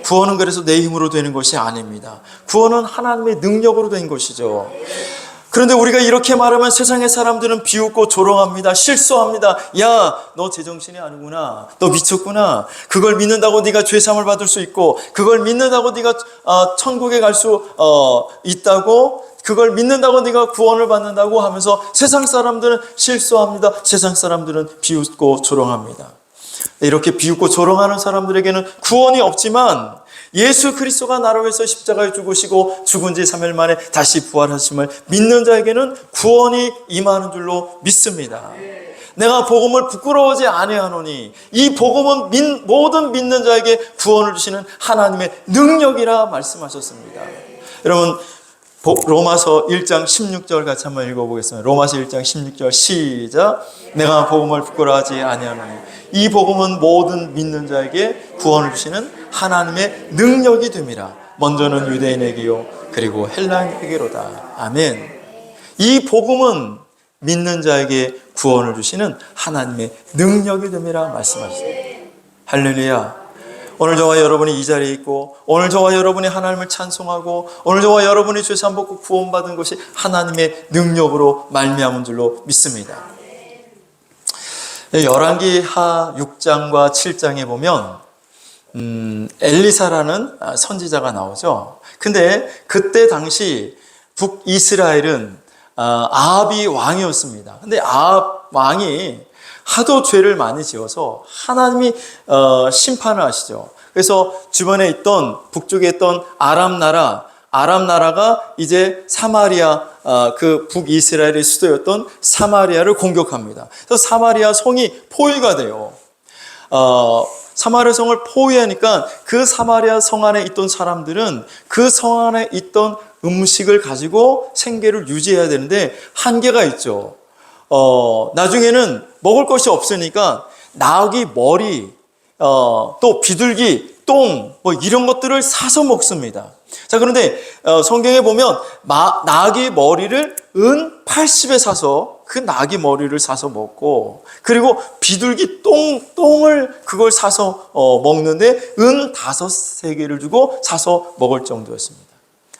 구원은 그래서 내 힘으로 되는 것이 아닙니다. 구원은 하나님의 능력으로 된 것이죠. 그런데 우리가 이렇게 말하면 세상의 사람들은 비웃고 조롱합니다. 실수합니다. 야, 너 제정신이 아니구나. 너 미쳤구나. 그걸 믿는다고 네가 죄사함을 받을 수 있고 그걸 믿는다고 네가 천국에 갈 수 있다고 그걸 믿는다고 네가 구원을 받는다고 하면서 세상 사람들은 실수합니다. 세상 사람들은 비웃고 조롱합니다. 이렇게 비웃고 조롱하는 사람들에게는 구원이 없지만 예수 그리스도가 나를 위해서 십자가에 죽으시고 죽은 지 3일 만에 다시 부활하심을 믿는 자에게는 구원이 임하는 줄로 믿습니다. 내가 복음을 부끄러워하지 아니하노니 이 복음은 모든 믿는 자에게 구원을 주시는 하나님의 능력이라 말씀하셨습니다. 여러분 로마서 1장 16절 같이 한번 읽어보겠습니다. 로마서 1장 16절 시작. 내가 복음을 부끄러워하지 아니하노니 이 복음은 모든 믿는 자에게 구원을 주시는 하나님의 능력이 됨이라. 먼저는 유대인에게요 그리고 헬라인에게로다. 아멘. 이 복음은 믿는 자에게 구원을 주시는 하나님의 능력이 됨이라 말씀하셨습니다. 할렐루야. 오늘 저와 여러분이 이 자리에 있고, 오늘 저와 여러분이 하나님을 찬송하고, 오늘 저와 여러분이 죄 사함 받고 구원받은 것이 하나님의 능력으로 말미암은 줄로 믿습니다. 열왕기하 6장과 7장에 보면 엘리사라는 선지자가 나오죠. 근데 그때 당시 북이스라엘은 아합이 왕이었습니다. 근데 아합 왕이 하도 죄를 많이 지어서 하나님이 심판을 하시죠. 그래서 주변에 있던 북쪽에 있던 아람 나라가 이제 사마리아, 그 북이스라엘의 수도였던 사마리아를 공격합니다. 그래서 사마리아 성이 포위가 돼요. 사마리아 성을 포위하니까 그 사마리아 성 안에 있던 사람들은 그 성 안에 있던 음식을 가지고 생계를 유지해야 되는데 한계가 있죠. 나중에는 먹을 것이 없으니까 나귀 머리, 또 비둘기, 똥, 뭐 이런 것들을 사서 먹습니다. 자, 그런데 성경에 보면 나귀 머리를 은 80에 사서 그 나귀 머리를 사서 먹고, 그리고 비둘기 똥을 그걸 사서 먹는데 은 5세개를 주고 사서 먹을 정도였습니다.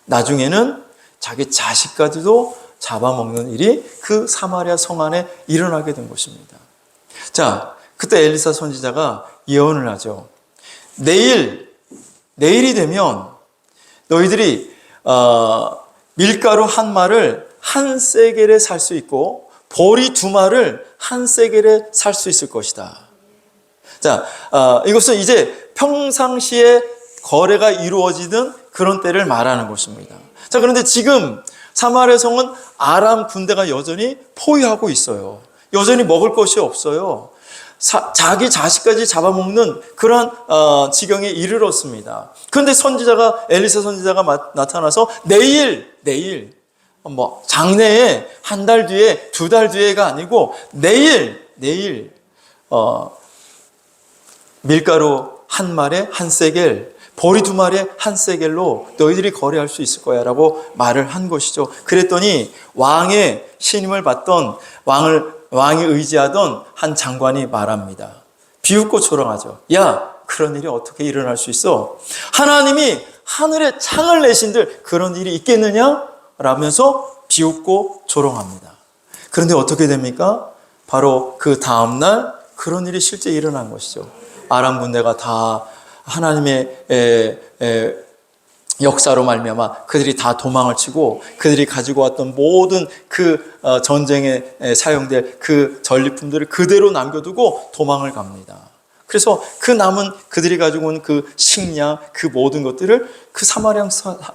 나중에는 자기 자식까지도 잡아먹는 일이 그 사마리아 성 안에 일어나게 된 것입니다. 자, 그때 엘리사 선지자가 예언을 하죠. 내일이 되면 너희들이 밀가루 한 말을 한 세겔에 살 수 있고 보리 2말을 한 세겔에 살 수 있을 것이다. 자, 이것은 이제 평상시에 거래가 이루어지던 그런 때를 말하는 것입니다. 자, 그런데 지금 사마리아 성은 아람 군대가 여전히 포위하고 있어요. 여전히 먹을 것이 없어요. 자기 자식까지 잡아먹는 그런 지경에 이르렀습니다. 그런데 엘리사 선지자가 나타나서 내일 뭐 장래에 한 달 뒤에 2달 뒤에가 아니고 내일 밀가루 한 말에 한 세겔, 보리 2마리에 한 세겔로 너희들이 거래할 수 있을 거야 라고 말을 한 것이죠. 그랬더니 왕의 신임을 받던 왕이 의지하던 한 장관이 말합니다. 비웃고 조롱하죠. 야, 그런 일이 어떻게 일어날 수 있어? 하나님이 하늘에 창을 내신들 그런 일이 있겠느냐? 라면서 비웃고 조롱합니다. 그런데 어떻게 됩니까? 바로 그 다음날 그런 일이 실제 일어난 것이죠. 아람 군대가 다 하나님의 역사로 말미암아 그들이 다 도망을 치고 그들이 가지고 왔던 모든 그 전쟁에 사용될 그 전리품들을 그대로 남겨두고 도망을 갑니다. 그래서 그 남은 그들이 가지고 온 그 식량, 그 모든 것들을 그 사마리아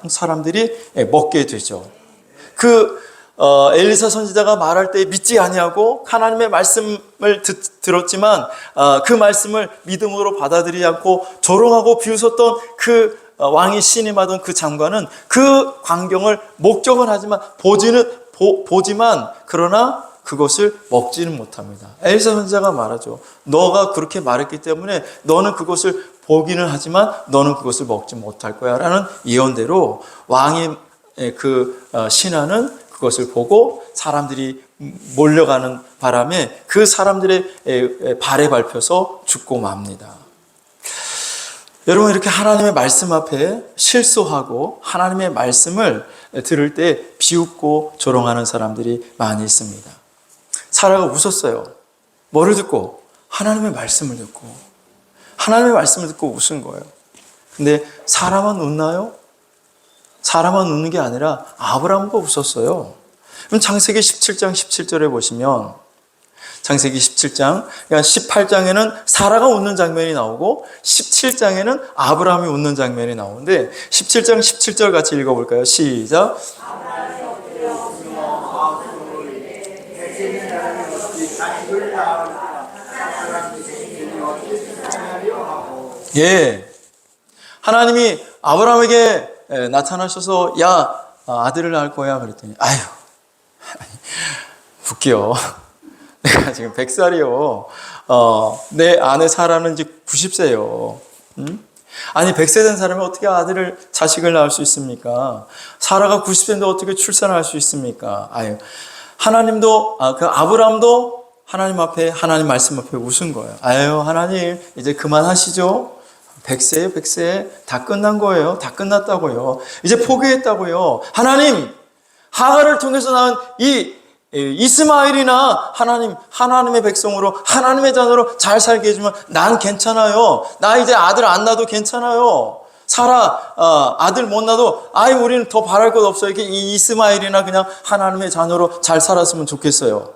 사람들이 먹게 되죠. 엘리사 선지자가 말할 때 믿지 아니하고 하나님의 말씀을 들었지만 그 말씀을 믿음으로 받아들이지 않고 조롱하고 비웃었던 그 왕이 신임하던 그 장관은 그 광경을 목격은 하지만 보지만 그러나 그것을 먹지는 못합니다. 엘리사 선지자가 말하죠. 너가 그렇게 말했기 때문에 너는 그것을 보기는 하지만 너는 그것을 먹지 못할 거야 라는 예언대로 왕의 그 신하는 그것을 보고 사람들이 몰려가는 바람에 그 사람들의 발에 밟혀서 죽고 맙니다. 여러분, 이렇게 하나님의 말씀 앞에 실수하고 하나님의 말씀을 들을 때 비웃고 조롱하는 사람들이 많이 있습니다. 사라가 웃었어요. 뭐를 듣고? 하나님의 말씀을 듣고. 하나님의 말씀을 듣고 웃은 거예요. 근데 사람은 웃나요? 사람만 웃는 게 아니라 아브라함도 웃었어요. 그럼 창세기 17장 17절에 보시면 창세기 17장, 그러니까 18장에는 사라가 웃는 장면이 나오고 17장에는 아브라함이 웃는 장면이 나오는데 17장 17절 같이 읽어볼까요? 시작. 예, 하나님이 아브라함에게 나타나셔서 야, 아들을 낳을 거야. 그랬더니 아유, 웃겨. 내가 지금 100살이요. 내 아내 사라는 지 90세요. 아니 100세 된 사람이 어떻게 자식을 낳을 수 있습니까? 사라가 90세인데 어떻게 출산할 수 있습니까? 아유, 하나님도 그 아브라함도 하나님 말씀 앞에 웃은 거예요. 아유, 하나님 이제 그만하시죠. 100세에 100세 다 끝난 거예요. 다 끝났다고요. 이제 포기했다고요. 하나님, 하갈을 통해서 낳은 이 이스마엘이나 하나님의 백성으로 하나님의 자녀로 잘 살게 해주면 난 괜찮아요. 나 이제 아들 안 낳아도 괜찮아요. 사라 아들 못 낳아도 우리는 더 바랄 것 없어요. 이게 이 이스마엘이나 그냥 하나님의 자녀로 잘 살았으면 좋겠어요.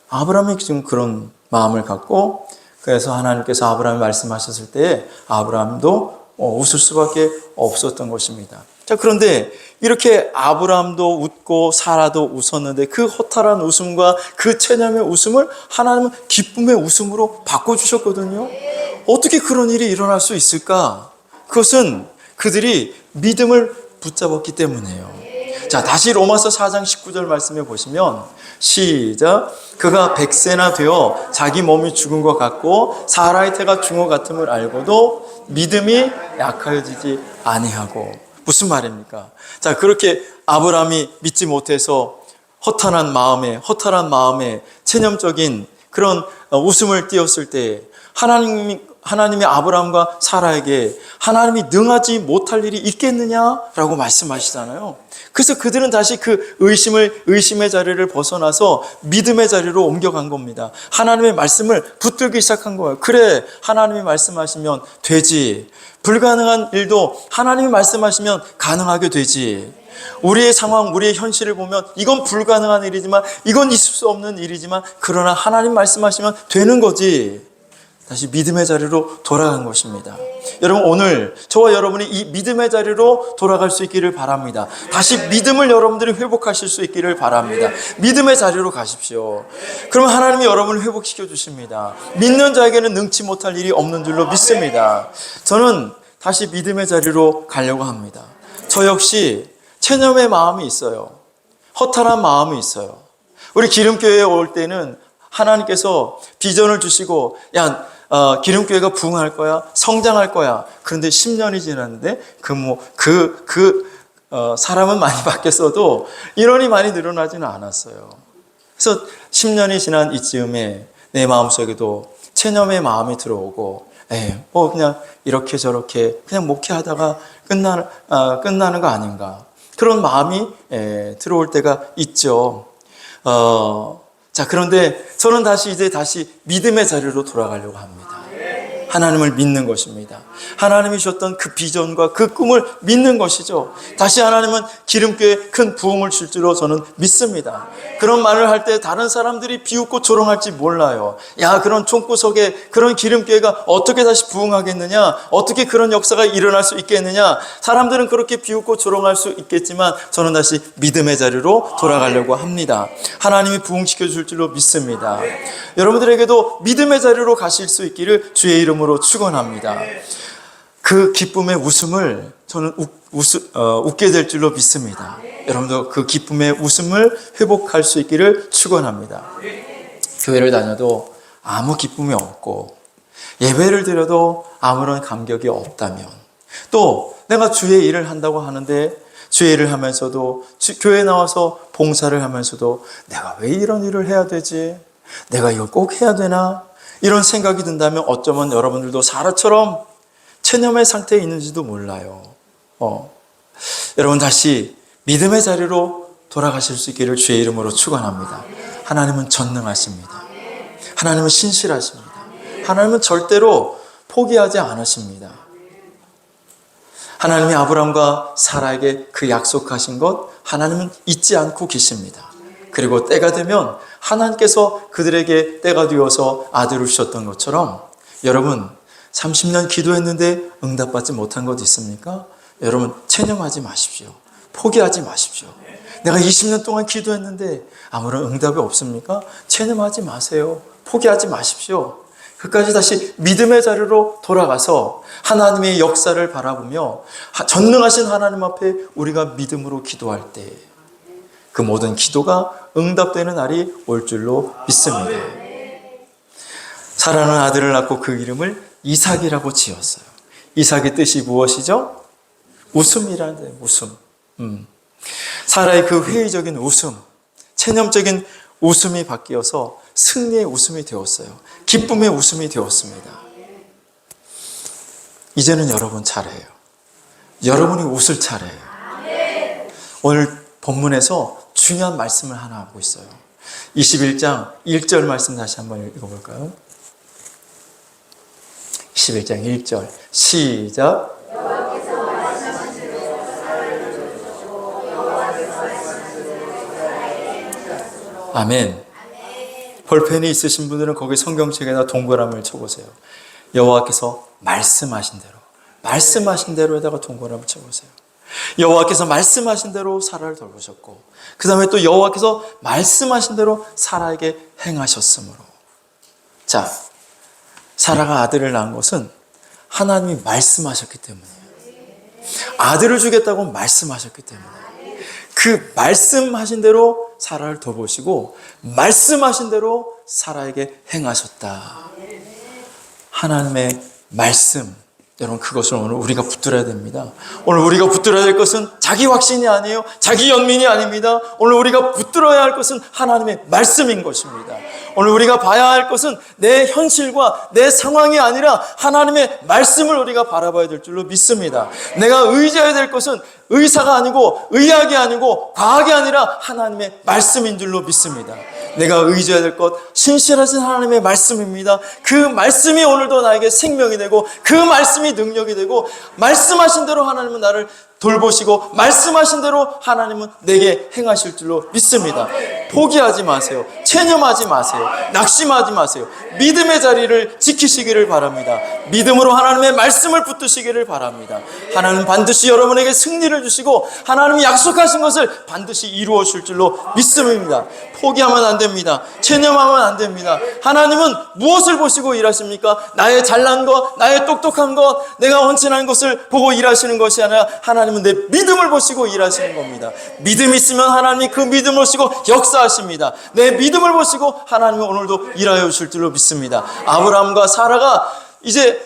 아브라함이 지금 그런 마음을 갖고, 그래서 하나님께서 아브라함이 말씀하셨을 때 아브라함도 웃을 수밖에 없었던 것입니다. 자, 그런데 이렇게 아브라함도 웃고 사라도 웃었는데 그 허탈한 웃음과 그 체념의 웃음을 하나님은 기쁨의 웃음으로 바꿔주셨거든요. 어떻게 그런 일이 일어날 수 있을까? 그것은 그들이 믿음을 붙잡았기 때문이에요. 자, 다시 로마서 4장 19절 말씀해 보시면 시작. 그가 100세나 되어 자기 몸이 죽은 것 같고 사라의 태가 죽은 것 같음을 알고도 믿음이 약하여지지 아니하고. 무슨 말입니까? 자, 그렇게 아브라함이 믿지 못해서 허탈한 마음에 체념적인 그런 웃음을 띄었을 때 하나님이 아브라함과 사라에게 하나님이 능하지 못할 일이 있겠느냐라고 말씀하시잖아요. 그래서 그들은 다시 그 의심의 자리를 벗어나서 믿음의 자리로 옮겨간 겁니다. 하나님의 말씀을 붙들기 시작한 거예요. 그래, 하나님이 말씀하시면 되지. 불가능한 일도 하나님이 말씀하시면 가능하게 되지. 우리의 상황, 우리의 현실을 보면 이건 불가능한 일이지만, 이건 있을 수 없는 일이지만, 그러나 하나님 말씀하시면 되는 거지. 다시 믿음의 자리로 돌아간 것입니다. 여러분, 오늘 저와 여러분이 이 믿음의 자리로 돌아갈 수 있기를 바랍니다. 다시 믿음을 여러분들이 회복하실 수 있기를 바랍니다. 믿음의 자리로 가십시오. 그러면 하나님이 여러분을 회복시켜 주십니다. 믿는 자에게는 능치 못할 일이 없는 줄로 믿습니다. 저는 다시 믿음의 자리로 가려고 합니다. 저 역시 체념의 마음이 있어요. 허탈한 마음이 있어요. 우리 기름교회에 올 때는 하나님께서 비전을 주시고, 기름교회가 부흥할 거야, 성장할 거야. 그런데 10년이 지났는데 사람은 많이 바뀌었어도 인원이 많이 늘어나지는 않았어요. 그래서 10년이 지난 이쯤에 내 마음속에도 체념의 마음이 들어오고, 그냥 이렇게 저렇게 그냥 목회하다가 끝나는 거 아닌가, 그런 마음이 들어올 때가 있죠. 자, 그런데 저는 다시 믿음의 자리로 돌아가려고 합니다. 하나님을 믿는 것입니다. 하나님이 주셨던 그 비전과 그 꿈을 믿는 것이죠. 다시 하나님은 기름교회에 큰 부흥을 줄 줄로 저는 믿습니다. 그런 말을 할 때 다른 사람들이 비웃고 조롱할지 몰라요. 그런 총구석에 그런 기름교회가 어떻게 다시 부흥하겠느냐, 어떻게 그런 역사가 일어날 수 있겠느냐, 사람들은 그렇게 비웃고 조롱할 수 있겠지만 저는 다시 믿음의 자리로 돌아가려고 합니다. 하나님이 부흥시켜 줄 줄로 믿습니다. 여러분들에게도 믿음의 자리로 가실 수 있기를 주의 이름으로 축원합니다. 그 기쁨의 웃음을 저는 웃게 될 줄로 믿습니다. 여러분도 그 기쁨의 웃음을 회복할 수 있기를 축원합니다. 교회를 다녀도 아무 기쁨이 없고 예배를 드려도 아무런 감격이 없다면, 또 내가 주의 일을 한다고 하는데 주의 일을 하면서도 교회에 나와서 봉사를 하면서도 내가 왜 이런 일을 해야 되지? 내가 이걸 꼭 해야 되나? 이런 생각이 든다면 어쩌면 여러분들도 사라처럼 체념의 상태에 있는지도 몰라요. 여러분 다시 믿음의 자리로 돌아가실 수 있기를 주의 이름으로 축원합니다. 하나님은 전능하십니다. 하나님은 신실하십니다. 하나님은 절대로 포기하지 않으십니다. 하나님이 아브라함과 사라에게 그 약속하신 것 하나님은 잊지 않고 계십니다. 그리고 때가 되면 하나님께서 그들에게 때가 되어서 아들을 주셨던 것처럼, 여러분 30년 기도했는데 응답받지 못한 것 있습니까? 여러분 체념하지 마십시오. 포기하지 마십시오. 내가 20년 동안 기도했는데 아무런 응답이 없습니까? 체념하지 마세요. 포기하지 마십시오. 끝까지 다시 믿음의 자리로 돌아가서 하나님의 역사를 바라보며 전능하신 하나님 앞에 우리가 믿음으로 기도할 때 그 모든 기도가 응답되는 날이 올 줄로 믿습니다. 사라는 아들을 낳고 그 이름을 이삭이라고 지었어요. 이삭의 뜻이 무엇이죠? 웃음이라는 데 웃음. 사라의 그 회의적인 웃음, 체념적인 웃음이 바뀌어서 승리의 웃음이 되었어요. 기쁨의 웃음이 되었습니다. 이제는 여러분 차례예요. 여러분이 웃을 차례예요. 오늘 본문에서 중요한 말씀을 하나 하고 있어요. 21장 1절 말씀 다시 한번 읽어볼까요? 21장 1절 시작. 아멘. 볼펜이 있으신 분들은 거기 성경책에다 동그라미를 쳐보세요. 여호와께서 말씀하신 대로에다가 동그라미를 쳐보세요. 여호와께서 말씀하신 대로 사라를 돌보셨고, 그 다음에 또 여호와께서 말씀하신 대로 사라에게 행하셨으므로. 자, 사라가 아들을 낳은 것은 하나님이 말씀하셨기 때문이에요. 아들을 주겠다고 말씀하셨기 때문에 그 말씀하신 대로 사라를 돌보시고 말씀하신 대로 사라에게 행하셨다. 하나님의 말씀, 여러분 그것을 오늘 우리가 붙들어야 됩니다. 오늘 우리가 붙들어야 될 것은 자기 확신이 아니에요. 자기 연민이 아닙니다. 오늘 우리가 붙들어야 할 것은 하나님의 말씀인 것입니다. 오늘 우리가 봐야 할 것은 내 현실과 내 상황이 아니라 하나님의 말씀을 우리가 바라봐야 될 줄로 믿습니다. 내가 의지해야 될 것은 의사가 아니고 의학이 아니고 과학이 아니라 하나님의 말씀인 줄로 믿습니다. 내가 의지해야 될 것, 신실하신 하나님의 말씀입니다. 그 말씀이 오늘도 나에게 생명이 되고 그 말씀이 능력이 되고 말씀하신 대로 하나님은 나를 돌보시고 말씀하신 대로 하나님은 내게 행하실 줄로 믿습니다. 포기하지 마세요. 체념하지 마세요. 낙심하지 마세요. 믿음의 자리를 지키시기를 바랍니다. 믿음으로 하나님의 말씀을 붙드시기를 바랍니다. 하나님은 반드시 여러분에게 승리를 주시고 하나님이 약속하신 것을 반드시 이루어 줄 줄로 믿습니다. 포기하면 안 됩니다. 체념하면 안 됩니다. 하나님은 무엇을 보시고 일하십니까? 나의 잘난 것, 나의 똑똑한 것, 내가 헌신한 것을 보고 일하시는 것이 아니라 하나님은 내 믿음을 보시고 일하시는 겁니다. 믿음이 있으면 하나님이 그 믿음을 보시고 역사하십니다. 내 믿음을 보시고 하나님은 오늘도 일하여 주실 줄로 믿습니다. 아브라함과 사라가 이제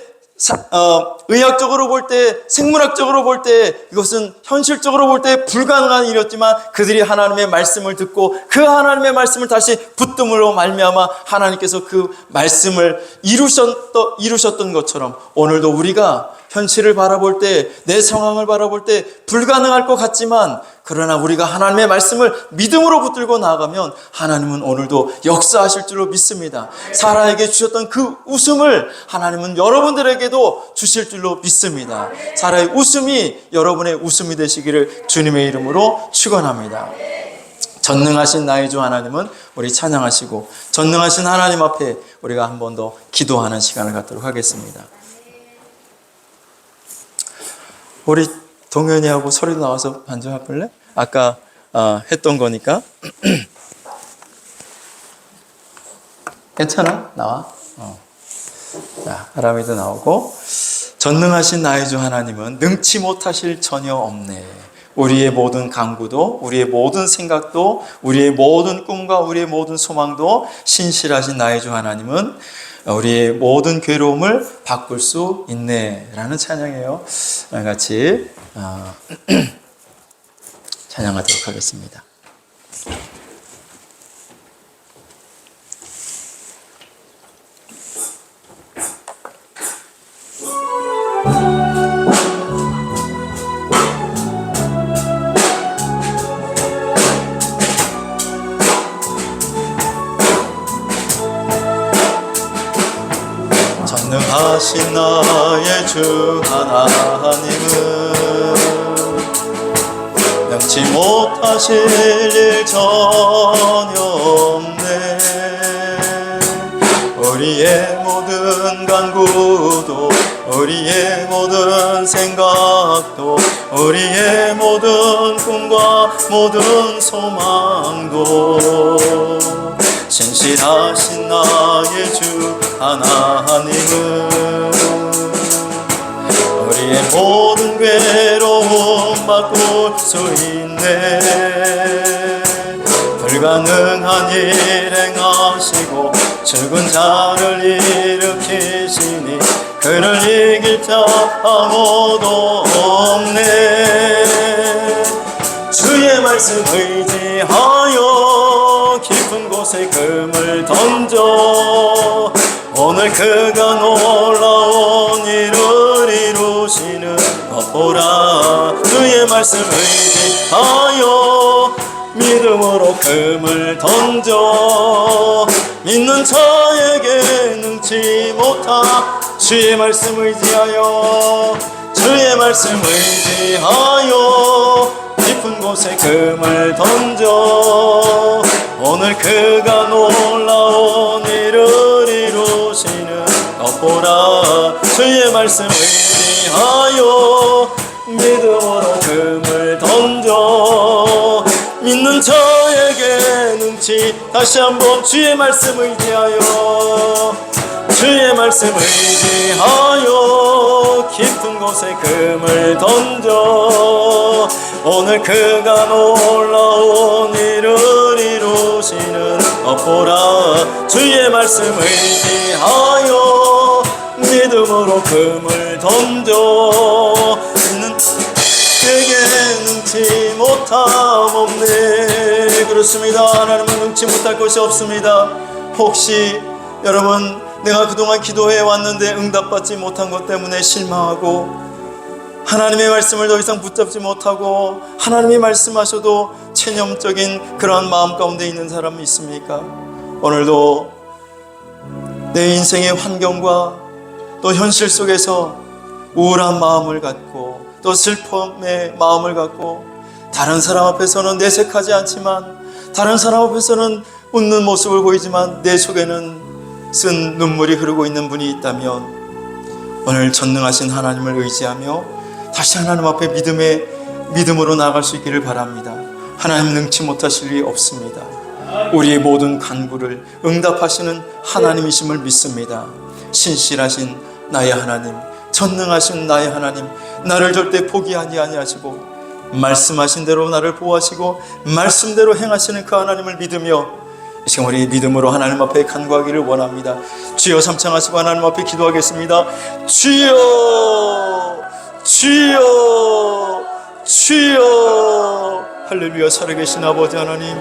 의학적으로 볼 때, 생물학적으로 볼 때, 이것은 현실적으로 볼 때 불가능한 일이었지만 그들이 하나님의 말씀을 듣고 그 하나님의 말씀을 다시 붙듦으로 말미암아 하나님께서 그 말씀을 이루셨던 것처럼 오늘도 우리가 현실을 바라볼 때, 내 상황을 바라볼 때 불가능할 것 같지만 그러나 우리가 하나님의 말씀을 믿음으로 붙들고 나아가면 하나님은 오늘도 역사하실 줄로 믿습니다. 사라에게 주셨던 그 웃음을 하나님은 여러분들에게도 주실 줄로 믿습니다. 사라의 웃음이 여러분의 웃음이 되시기를 주님의 이름으로 축원합니다. 전능하신 나의 주 하나님은 우리 찬양하시고 전능하신 하나님 앞에 우리가 한 번 더 기도하는 시간을 갖도록 하겠습니다. 우리 동현이하고 소리도 나와서 반주해 볼래? 아까 했던 거니까. 괜찮아? 나와. 자, 아람이도 나오고. 전능하신 나의 주 하나님은 능치 못하실 전혀 없네. 우리의 모든 간구도, 우리의 모든 생각도, 우리의 모든 꿈과 우리의 모든 소망도 신실하신 나의 주 하나님은 우리의 모든 괴로움을 바꿀 수 있네 라는 찬양이에요. 같이 찬양하도록 하겠습니다. 전능하신 나의 주 하나님은 능치 못하실 일 전혀 없네. 우리의 모든 간구도 우리의 모든 생각도 우리의 모든 꿈과 모든 소망도 신실하신 나의 주 하나님은 우리의 모든 괴로움 바꿀 수 있네. 불가능한 일 행하시고 죽은 자를 일으키시니 그를 이길 자 아무도 없네. 주의 말씀 의지하여 깊은 곳에 금을 던져 오늘 그가 놀라운 일을 이루시는 것 보라. 주의 말씀 의지하여 믿음으로 금을 던져 믿는 자에게 능치 못하. 주의 말씀 의지하여 주의 말씀 의지하여 깊은 곳에 금을 던져 오늘 그가 놀라운 일을 이루시는 것 보라. 주의 말씀 의지하여 믿음으로 금을 던져 믿는 자에게 능치. 다시 한번 주의 말씀 의지하여 주의 말씀 의지하여 깊은 곳에 금을 던져 오늘 그가 놀라운 일을 이루시는 것 보라. 주의 말씀 의지하여 믿음으로 금을 던져 믿는 내게 능치 못함 없네. 그렇습니다. 하나님은 능치 못할 것이 없습니다. 혹시 여러분 내가 그동안 기도해 왔는데 응답받지 못한 것 때문에 실망하고 하나님의 말씀을 더 이상 붙잡지 못하고 하나님이 말씀하셔도 체념적인 그러한 마음 가운데 있는 사람이 있습니까? 오늘도 내 인생의 환경과 또 현실 속에서 우울한 마음을 갖고 또 슬픔의 마음을 갖고 다른 사람 앞에서는 내색하지 않지만 다른 사람 앞에서는 웃는 모습을 보이지만 내 속에는 쓴 눈물이 흐르고 있는 분이 있다면 오늘 전능하신 하나님을 의지하며 다시 하나님 앞에 믿음으로 나아갈 수 있기를 바랍니다. 하나님 능치 못하실 일이 없습니다. 우리의 모든 간구를 응답하시는 하나님이심을 믿습니다. 신실하신 나의 하나님, 전능하신 나의 하나님, 나를 절대 포기하지 아니하시고 말씀하신 대로 나를 보호하시고 말씀대로 행하시는 그 하나님을 믿으며 지금 우리 믿음으로 하나님 앞에 간구하기를 원합니다. 주여 삼창하시고 하나님 앞에 기도하겠습니다. 주여 주여 주여. 할렐루야. 살아계신 아버지 하나님,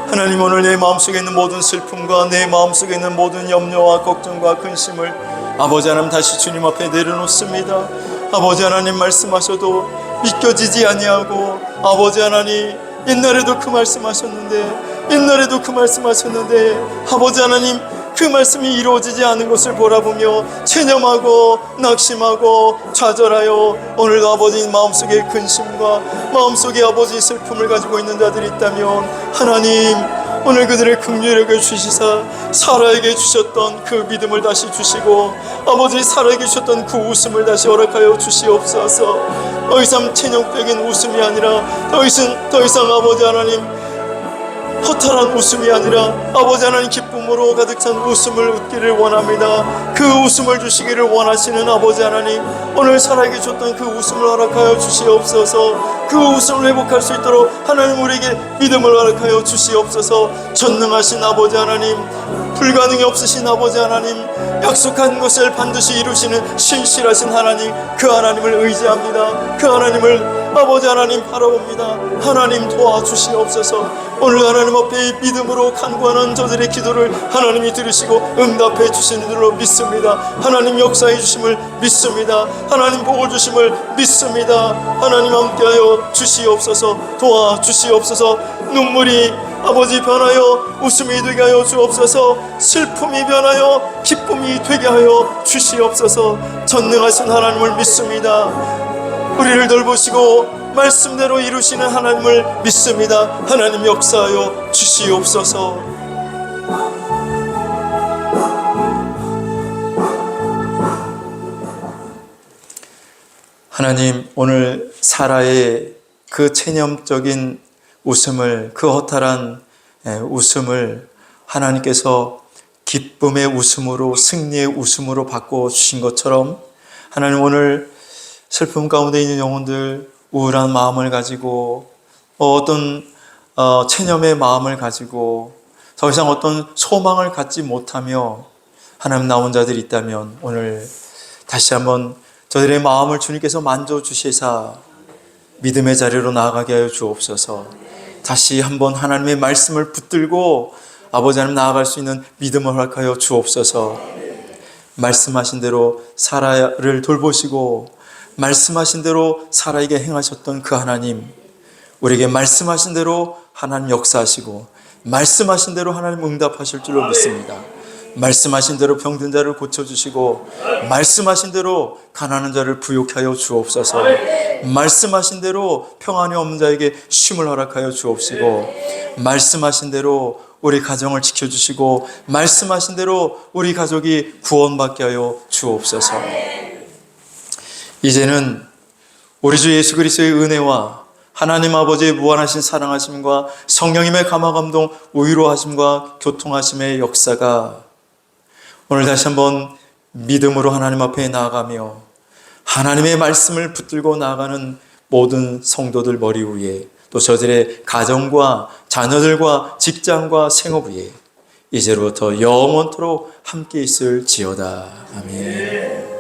하나님 오늘 내 마음속에 있는 모든 슬픔과 내 마음속에 있는 모든 염려와 걱정과 근심을 아버지 하나님 다시 주님 앞에 내려놓습니다. 아버지 하나님 말씀하셔도 믿겨지지 아니하고 아버지 하나님 옛날에도 그 말씀하셨는데 아버지 하나님 그 말씀이 이루어지지 않은 것을 바라보며 체념하고 낙심하고 좌절하여 오늘도 아버지 마음속에 근심과 마음속에 아버지 슬픔을 가지고 있는 자들이 있다면 하나님 오늘 그들의 긍휼하게 주시사 사라에게 주셨던 그 믿음을 다시 주시고 아버지 사라에게 주셨던 그 웃음을 다시 허락하여 주시옵소서. 더 이상 체념적인 웃음이 아니라 더 이상 아버지 하나님 허탈한 웃음이 아니라 아버지 하나님 기쁨으로 가득 찬 웃음을 웃기를 원합니다. 그 웃음을 주시기를 원하시는 아버지 하나님, 오늘 살아계게 줬던 그 웃음을 허락하여 주시옵소서. 그 웃음을 회복할 수 있도록 하나님 우리에게 믿음을 허락하여 주시옵소서. 전능하신 아버지 하나님, 불가능이 없으신 아버지 하나님, 약속한 것을 반드시 이루시는 신실하신 하나님, 그 하나님을 의지합니다. 그 하나님을 아버지 하나님 바라봅니다. 하나님 도와주시옵소서. 오늘 하나님 앞에 믿음으로 간구하는 저들의 기도를 하나님이 들으시고 응답해 주시는 줄로 믿습니다. 하나님 역사해 주심을 믿습니다. 하나님 복을 주심을 믿습니다. 하나님 함께하여 주시옵소서. 도와주시옵소서. 눈물이 아버지 변하여 웃음이 되게 하여 주옵소서. 슬픔이 변하여 기쁨이 되게 하여 주시옵소서. 전능하신 하나님을 믿습니다. 우리를 돌보시고 말씀대로 이루시는 하나님을 믿습니다. 하나님 역사하여 주시옵소서. 하나님, 오늘 사라의 그 체념적인 웃음을, 그 허탈한 웃음을 하나님께서 기쁨의 웃음으로, 승리의 웃음으로 바꿔주신 것처럼 하나님, 오늘 슬픔 가운데 있는 영혼들, 우울한 마음을 가지고 어떤 체념의 마음을 가지고 더 이상 어떤 소망을 갖지 못하며 하나님 나온 자들이 있다면 오늘 다시 한번 저들의 마음을 주님께서 만져주시사 믿음의 자리로 나아가게 하여 주옵소서. 다시 한번 하나님의 말씀을 붙들고 아버지 하나님 나아갈 수 있는 믿음을 허락하여 주옵소서. 말씀하신 대로 사라를 돌보시고 말씀하신 대로 사라에게 행하셨던 그 하나님, 우리에게 말씀하신 대로 하나님 역사하시고 말씀하신 대로 하나님 응답하실 줄로 믿습니다. 말씀하신 대로 병든 자를 고쳐주시고 말씀하신 대로 가난한 자를 부욕하여 주옵소서. 말씀하신 대로 평안이 없는 자에게 쉼을 허락하여 주옵시고 말씀하신 대로 우리 가정을 지켜주시고 말씀하신 대로 우리 가족이 구원받게 하여 주옵소서. 이제는 우리 주 예수 그리스도의 은혜와 하나님 아버지의 무한하신 사랑하심과 성령님의 감화감동 위로하심과 교통하심의 역사가 오늘 다시 한번 믿음으로 하나님 앞에 나아가며 하나님의 말씀을 붙들고 나아가는 모든 성도들 머리 위에, 또 저들의 가정과 자녀들과 직장과 생업 위에 이제로부터 영원토록 함께 있을지어다. 아멘.